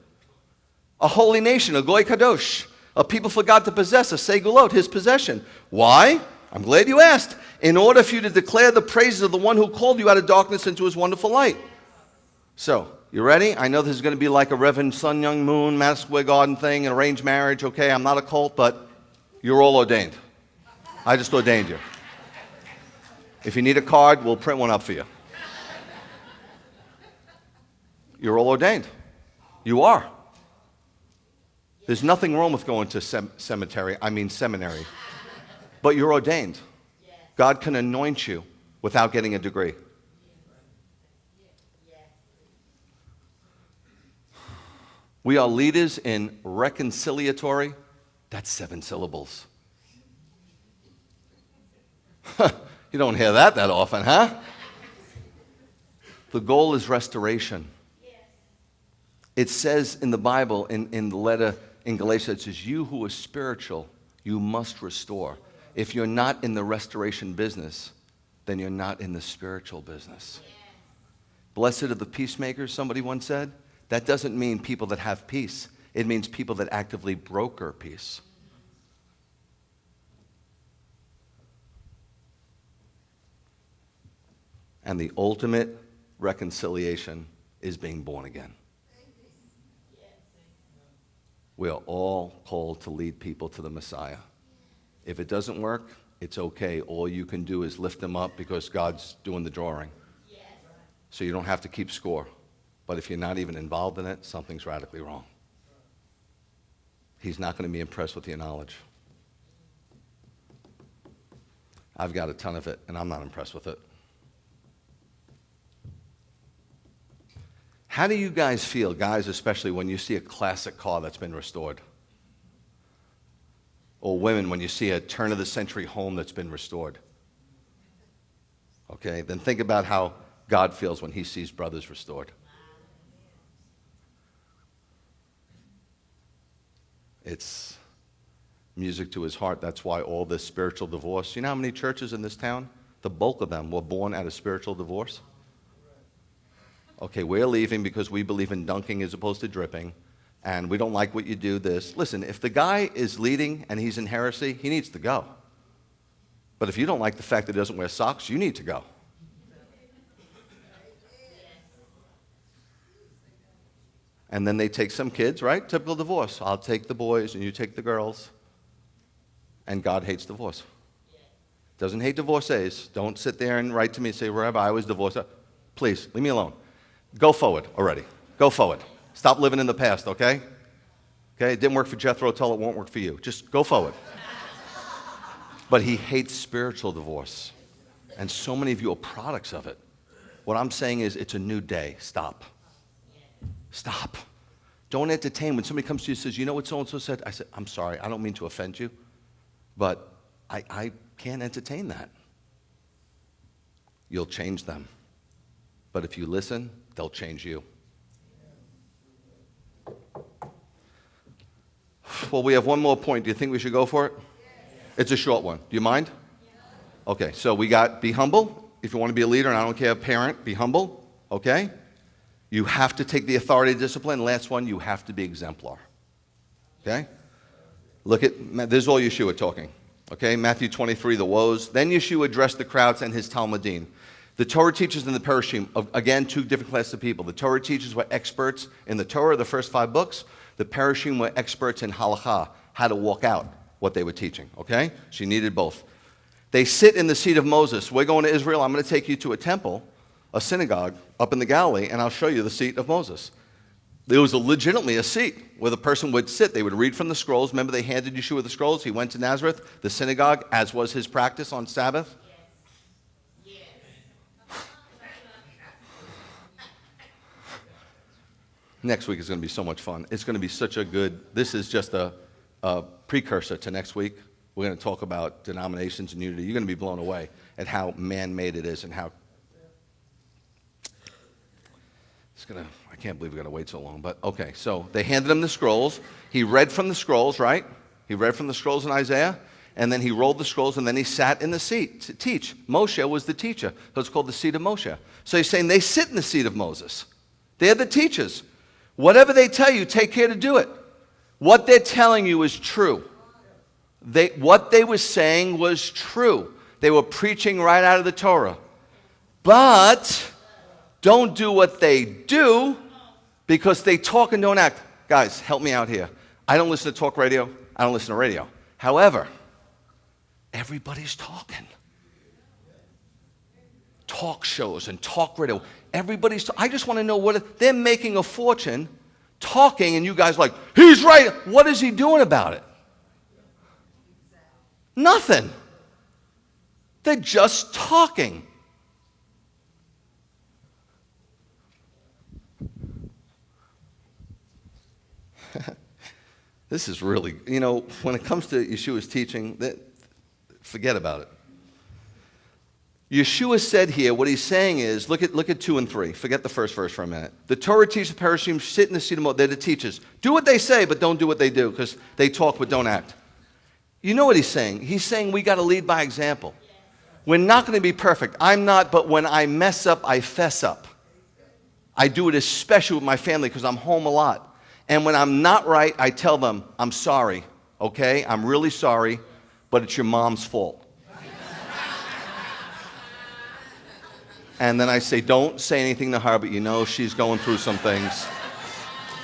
A holy nation, a goy kadosh, a people for God to possess, a segulot, his possession. Why? I'm glad you asked. In order for you to declare the praises of the one who called you out of darkness into his wonderful light. So, you ready? I know this is going to be like a Reverend Sun Young Moon, Madison Square Garden thing, an arranged marriage. Okay, I'm not a cult, but you're all ordained. I just ordained you. If you need a card, we'll print one up for you. You're all ordained. You are. There's nothing wrong with going to seminary. But you're ordained. God can anoint you without getting a degree. We are leaders in reconciliatory. That's 7 syllables. You don't hear that often, huh? The goal is restoration. It says in the Bible, in the letter in Galatians, it says, you who are spiritual, you must restore. If you're not in the restoration business, then you're not in the spiritual business. Blessed are the peacemakers, somebody once said. That doesn't mean people that have peace. It means people that actively broker peace. And the ultimate reconciliation is being born again. We are all called to lead people to the Messiah. If it doesn't work, it's okay. All you can do is lift them up because God's doing the drawing. So you don't have to keep score. But if you're not even involved in it, something's radically wrong. He's not going to be impressed with your knowledge. I've got a ton of it, and I'm not impressed with it. How do you guys feel, guys especially, when you see a classic car that's been restored? Or women, when you see a turn-of-the-century home that's been restored? Okay, then think about how God feels when he sees brothers restored. It's music to his heart. That's why all this spiritual divorce. You know how many churches in this town, the bulk of them were born out of spiritual divorce. Okay, we're leaving because we believe in dunking as opposed to dripping, and we don't like what you do this. Listen, if the guy is leading and he's in heresy, he needs to go. But if you don't like the fact that he doesn't wear socks, you need to go. And then they take some kids, right? Typical divorce. I'll take the boys and you take the girls. And God hates divorce. Doesn't hate divorcees. Don't sit there and write to me and say, Rabbi, I was divorced. Please, leave me alone. Go forward already. Go forward. Stop living in the past, okay? Okay, it didn't work for Jethro, tell it won't work for you. Just go forward. But he hates spiritual divorce. And so many of you are products of it. What I'm saying is it's a new day. Stop. Stop. Don't entertain. When somebody comes to you and says, you know what so-and-so said? I said, I'm sorry, I don't mean to offend you, but I can't entertain that. You'll change them. But if you listen, they'll change you. Well, we have one more point. Do you think we should go for it? It's a short one. Do you mind? Okay, so we got be humble. If you want to be a leader, and I don't care, parent, be humble. Okay? You have to take the authority discipline. Last one, you have to be exemplar. Okay? Look at, this is all Yeshua talking. Okay, Matthew 23, the woes. Then Yeshua addressed the crowds and his Talmudim. The Torah teachers and the Perushim, again, two different classes of people. The Torah teachers were experts in the Torah, the first 5 books. The Perushim were experts in halakha, how to walk out what they were teaching. Okay? She needed both. They sit in the seat of Moses. We're going to Israel. I'm going to take you to a temple, a synagogue up in the Galilee, and I'll show you the seat of Moses. There was legitimately a seat where the person would sit. They would read from the scrolls. Remember, they handed Yeshua the scrolls. He went to Nazareth, the synagogue, as was his practice on Sabbath. Yes. Yes. Next week is going to be so much fun. It's going to be such a good, this is just a precursor to next week. We're going to talk about denominations and unity. You're going to be blown away at how man-made it is and how I can't believe we're going to wait so long, but okay. So they handed him the scrolls. He read from the scrolls, right? He read from the scrolls in Isaiah, and then he rolled the scrolls, and then he sat in the seat to teach. Moshe was the teacher, so it's called the seat of Moshe. So he's saying they sit in the seat of Moses. They're the teachers. Whatever they tell you, take care to do it. What they're telling you is true. What they were saying was true. They were preaching right out of the Torah. But don't do what they do because they talk and don't act. Guys, help me out here. I don't listen to talk radio. I don't listen to radio. However, everybody's talking. Talk shows and talk radio. I just want to know they're making a fortune talking, and you guys are like, he's right. What is he doing about it? Nothing. They're just talking. This is really, when it comes to Yeshua's teaching, forget about it. Yeshua said here, what he's saying is, look at 2 and 3. Forget the first verse for a minute. The Torah teachers, the Perushim, sit in the seat of Moses. They're the teachers. Do what they say, but don't do what they do, because they talk but don't act. You know what he's saying? He's saying we got to lead by example. We're not going to be perfect. I'm not, but when I mess up, I fess up. I do it especially with my family because I'm home a lot. And when I'm not right, I tell them, I'm sorry, okay? I'm really sorry, but it's your mom's fault. And then I say, don't say anything to her, but she's going through some things.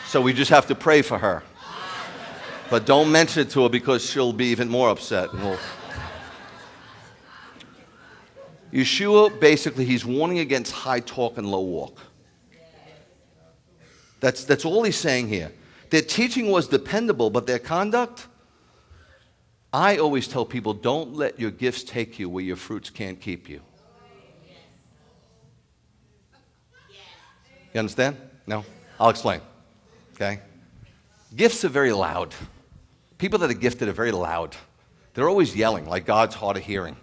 So we just have to pray for her. But don't mention it to her because she'll be even more upset. Yeshua, basically, he's warning against high talk and low walk. That's all he's saying here. Their teaching was dependable, but their conduct, I always tell people, don't let your gifts take you where your fruits can't keep you. You understand? No? I'll explain. Okay? Gifts are very loud. People that are gifted are very loud. They're always yelling, like God's hard of hearing.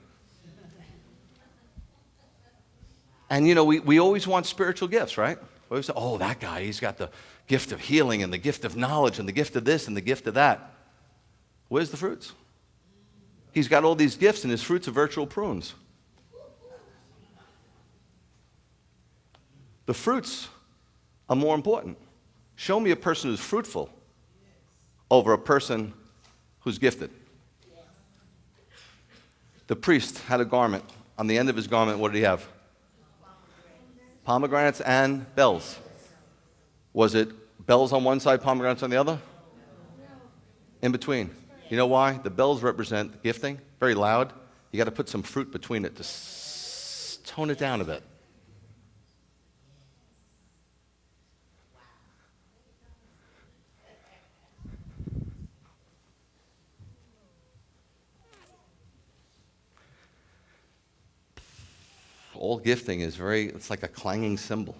And we always want spiritual gifts, right? We always say, oh, that guy, he's got the gift of healing and the gift of knowledge and the gift of this and the gift of that. Where's the fruits? He's got all these gifts and his fruits are virtual prunes. The fruits are more important. Show me a person who's fruitful over a person who's gifted. The priest had a garment. On the end of his garment, what did he have? Pomegranates and bells. Was it bells on one side, pomegranates on the other? In between. You know why? The bells represent gifting, very loud. You got to put some fruit between it to tone it down a bit. All gifting is it's like a clanging cymbal.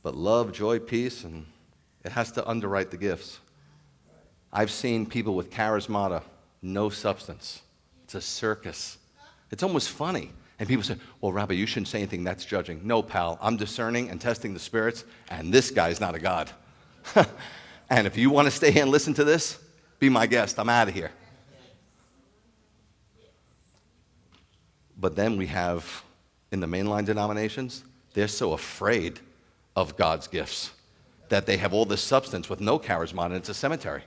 But love, joy, peace, and it has to underwrite the gifts. I've seen people with charismata, no substance. It's a circus. It's almost funny. And people say, well, Rabbi, you shouldn't say anything, that's judging. No, pal, I'm discerning and testing the spirits, and this guy's not a god. And if you want to stay here and listen to this, be my guest. I'm out of here. But then we have, in the mainline denominations, they're so afraid of God's gifts that they have all this substance with no charisma, and it's a cemetery.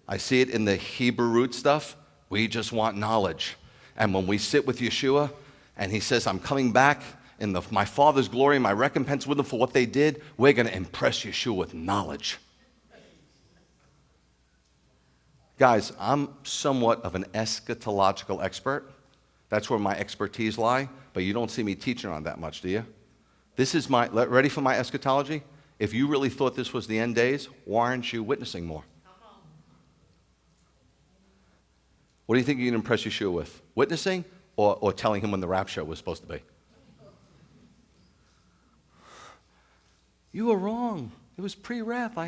I see it in the Hebrew root stuff. We just want knowledge. And when we sit with Yeshua, and he says, I'm coming back in my Father's glory, my recompense with them for what they did, we're going to impress Yeshua with knowledge. Guys, I'm somewhat of an eschatological expert. That's where my expertise lie, but you don't see me teaching on that much, do you? This is ready for my eschatology? If you really thought this was the end days, why aren't you witnessing more? What do you think you can impress Yeshua with? Witnessing or telling him when the rapture was supposed to be? You were wrong. It was pre-wrath.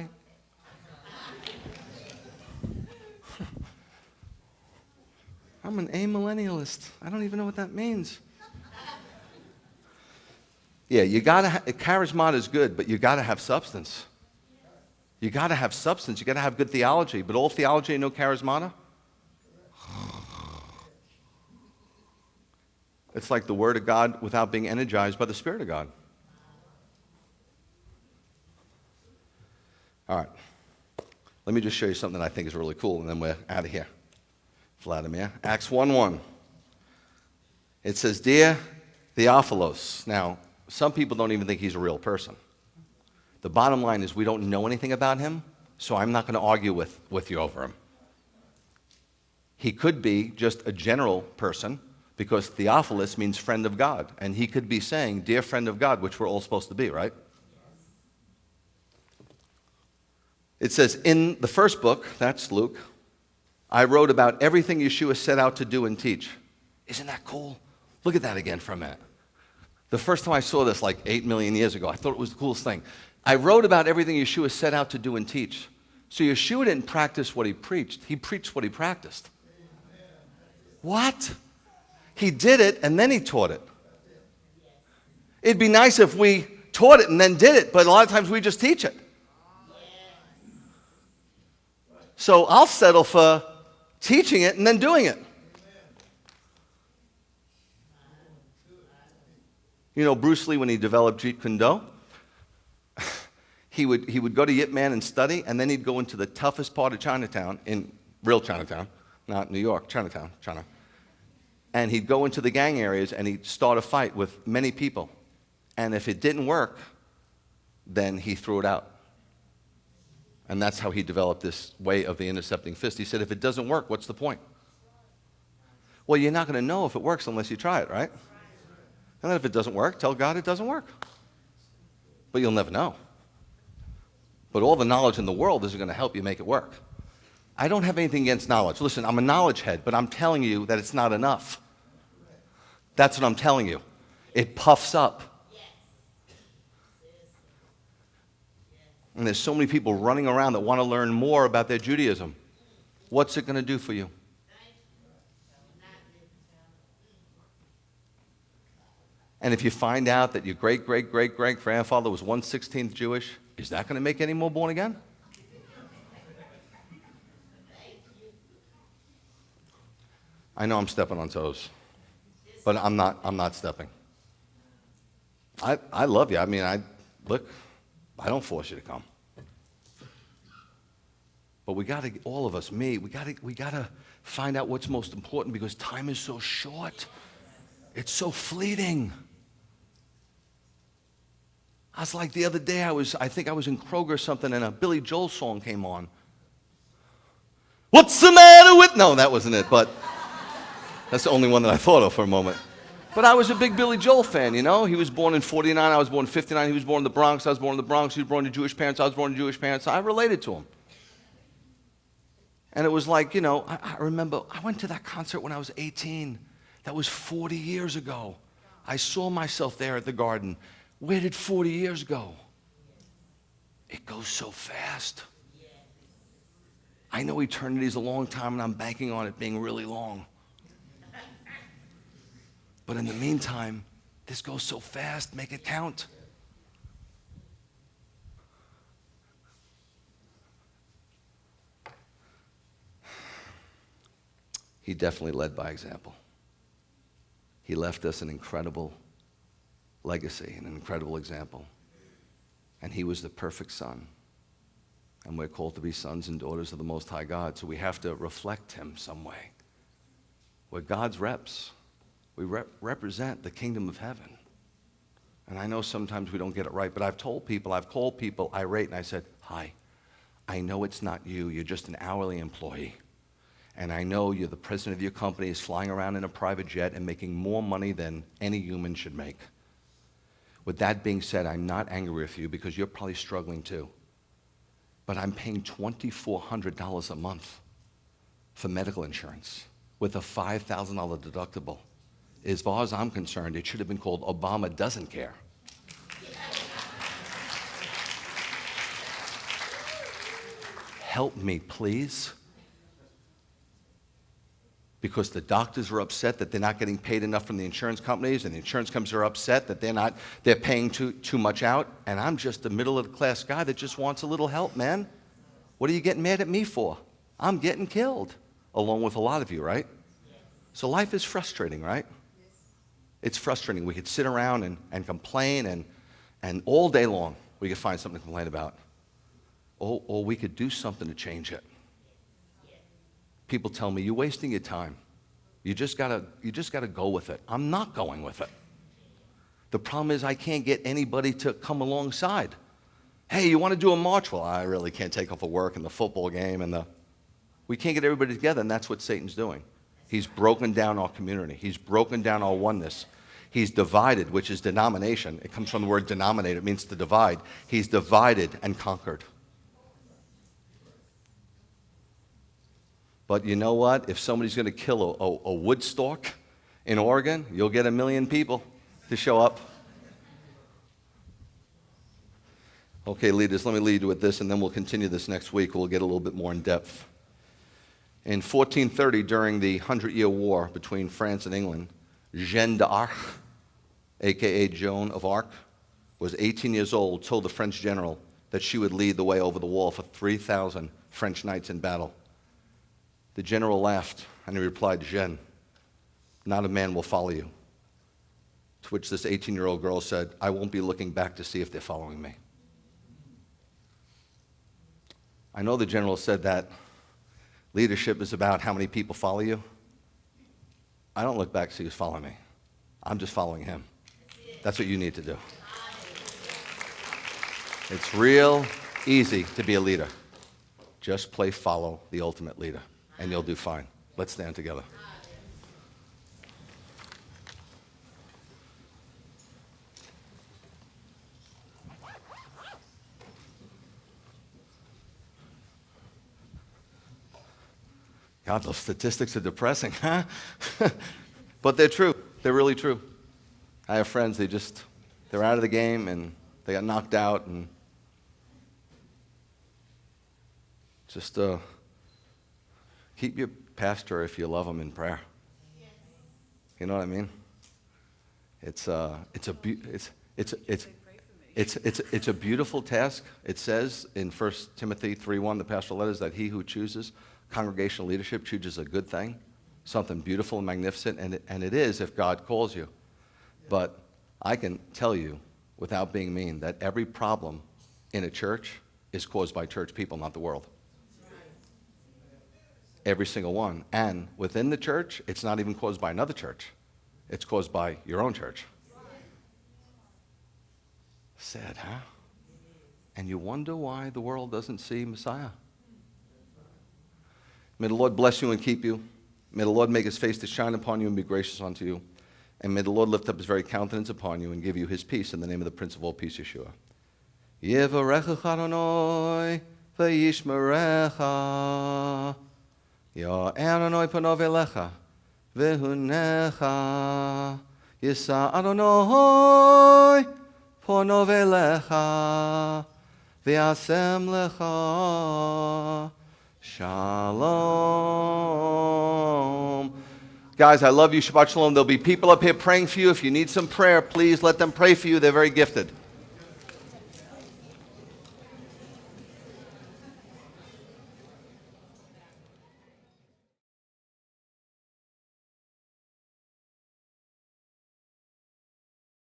I'm an amillennialist. I don't even know what that means. Yeah, charisma is good, but you gotta have substance. You gotta have substance. You gotta have good theology. But all theology and no charismata? It's like the Word of God without being energized by the Spirit of God. All right. Let me just show you something that I think is really cool, and then we're out of here. Vladimir. Acts 1:1. It says, Dear Theophilos. Now, some people don't even think he's a real person. The bottom line is we don't know anything about him, so I'm not going to argue with you over him. He could be just a general person, because Theophilus means friend of God. And he could be saying, dear friend of God, which we're all supposed to be, right? It says, in the first book, that's Luke, I wrote about everything Yeshua set out to do and teach. Isn't that cool? Look at that again for a minute. The first time I saw this, like 8 million years ago, I thought it was the coolest thing. I wrote about everything Yeshua set out to do and teach. So Yeshua didn't practice what he preached what he practiced. What? He did it and then he taught it. It'd be nice if we taught it and then did it, but a lot of times we just teach it. So I'll settle for teaching it and then doing it. You know, Bruce Lee, when he developed Jeet Kune Do, he would go to Yip Man and study, and then he'd go into the toughest part of Chinatown, in real Chinatown, not New York, Chinatown, China. And he'd go into the gang areas, and he'd start a fight with many people. And if it didn't work, then he threw it out. And that's how he developed this way of the intercepting fist. He said, if it doesn't work, what's the point? Well, you're not going to know if it works unless you try it, right? And then if it doesn't work, tell God it doesn't work. But you'll never know. But all the knowledge in the world isn't going to help you make it work. I don't have anything against knowledge. Listen, I'm a knowledge head, but I'm telling you that it's not enough. That's what I'm telling you. It puffs up. And there's so many people running around that want to learn more about their Judaism. What's it going to do for you? And if you find out that your great-great-great-great-grandfather was 1/16 Jewish, is that going to make any more born again? I know I'm stepping on toes, but I'm not stepping. I love you. I mean, look, I don't force you to come. But we got to, all of us, we got to find out what's most important because time is so short. It's so fleeting. I was like the other day, I think I was in Kroger or something, and a Billy Joel song came on. What's the matter with... No, that wasn't it, but that's the only one that I thought of for a moment. But I was a big Billy Joel fan, you know? He was born in 49, I was born in 59, he was born in the Bronx, I was born in the Bronx, he was born to Jewish parents, I was born to Jewish parents. I related to him. And it was like, you know, I remember I went to that concert when I was 18. That was 40 years ago. I saw myself there at the Garden. Where did 40 years go? It goes so fast. I know eternity is a long time, and I'm banking on it being really long. But in the meantime, this goes so fast, make it count. He definitely led by example. He left us an incredible legacy, an incredible example. And he was the perfect son. And we're called to be sons and daughters of the Most High God, so we have to reflect him some way. We're God's reps. We represent the kingdom of heaven. And I know sometimes we don't get it right, but I've called people irate, and I said, hi, I know it's not you. You're just an hourly employee. And I know you're the president of your company is flying around in a private jet and making more money than any human should make. With that being said, I'm not angry with you because you're probably struggling too. But I'm paying $2,400 a month for medical insurance with a $5,000 deductible. As far as I'm concerned, it should have been called Obama Doesn't Care. Help me, please. Because the doctors are upset that they're not getting paid enough from the insurance companies, and the insurance companies are upset that they're paying too much out, and I'm just a middle-of-the-class guy that just wants a little help, man. What are you getting mad at me for? I'm getting killed, along with a lot of you, right? So life is frustrating, right? It's frustrating. We could sit around and complain, and all day long we could find something to complain about. Or we could do something to change it. People tell me, you're wasting your time. You just gotta go with it. I'm not going with it. The problem is I can't get anybody to come alongside. Hey, you want to do a march? Well, I really can't take off of work and the football game we can't get everybody together, and that's what Satan's doing. He's broken down our community. He's broken down our oneness. He's divided, which is denomination. It comes from the word denominate. It means to divide. He's divided and conquered. But you know what? If somebody's going to kill a Woodstock in Oregon, you'll get 1 million people to show up. Okay, leaders, let me lead you with this, and then we'll continue this next week. We'll get a little bit more in depth. In 1430, during the 100-Year War between France and England, Jeanne d'Arc, a.k.a. Joan of Arc, was 18 years old, told the French general that she would lead the way over the wall for 3,000 French knights in battle. The general laughed, and he replied, Jeanne, not a man will follow you. To which this 18-year-old girl said, I won't be looking back to see if they're following me. I know the general said that leadership is about how many people follow you. I don't look back to see who's following me. I'm just following him. That's what you need to do. It's real easy to be a leader. Just follow the ultimate leader, and you'll do fine. Let's stand together. God, those statistics are depressing, huh? But they're true. They're really true. I have friends, they're out of the game, and they got knocked out, and just keep your pastor, if you love him, in prayer. You know what I mean? It's a beautiful task. It says in 1 Timothy 3:1, the pastoral letters, that he who chooses congregational leadership chooses a good thing, something beautiful and magnificent, and it is if God calls you. But I can tell you, without being mean, that every problem in a church is caused by church people, not the world. Every single one. And within the church, it's not even caused by another church. It's caused by your own church. Sad, huh? And you wonder why the world doesn't see Messiah. May the Lord bless you and keep you. May the Lord make his face to shine upon you and be gracious unto you. And may the Lord lift up his very countenance upon you and give you his peace in the name of the Prince of all peace, Yeshua. Yevarechecha Adonai v'yishmerecha. Ya'er Adonai panav elecha v'hunecha. Yisa Adonai panav elecha v'yasem lecha shalom. Guys, I love you. Shabbat shalom. There'll be people up here praying for you. If you need some prayer, please let them pray for you. They're very gifted.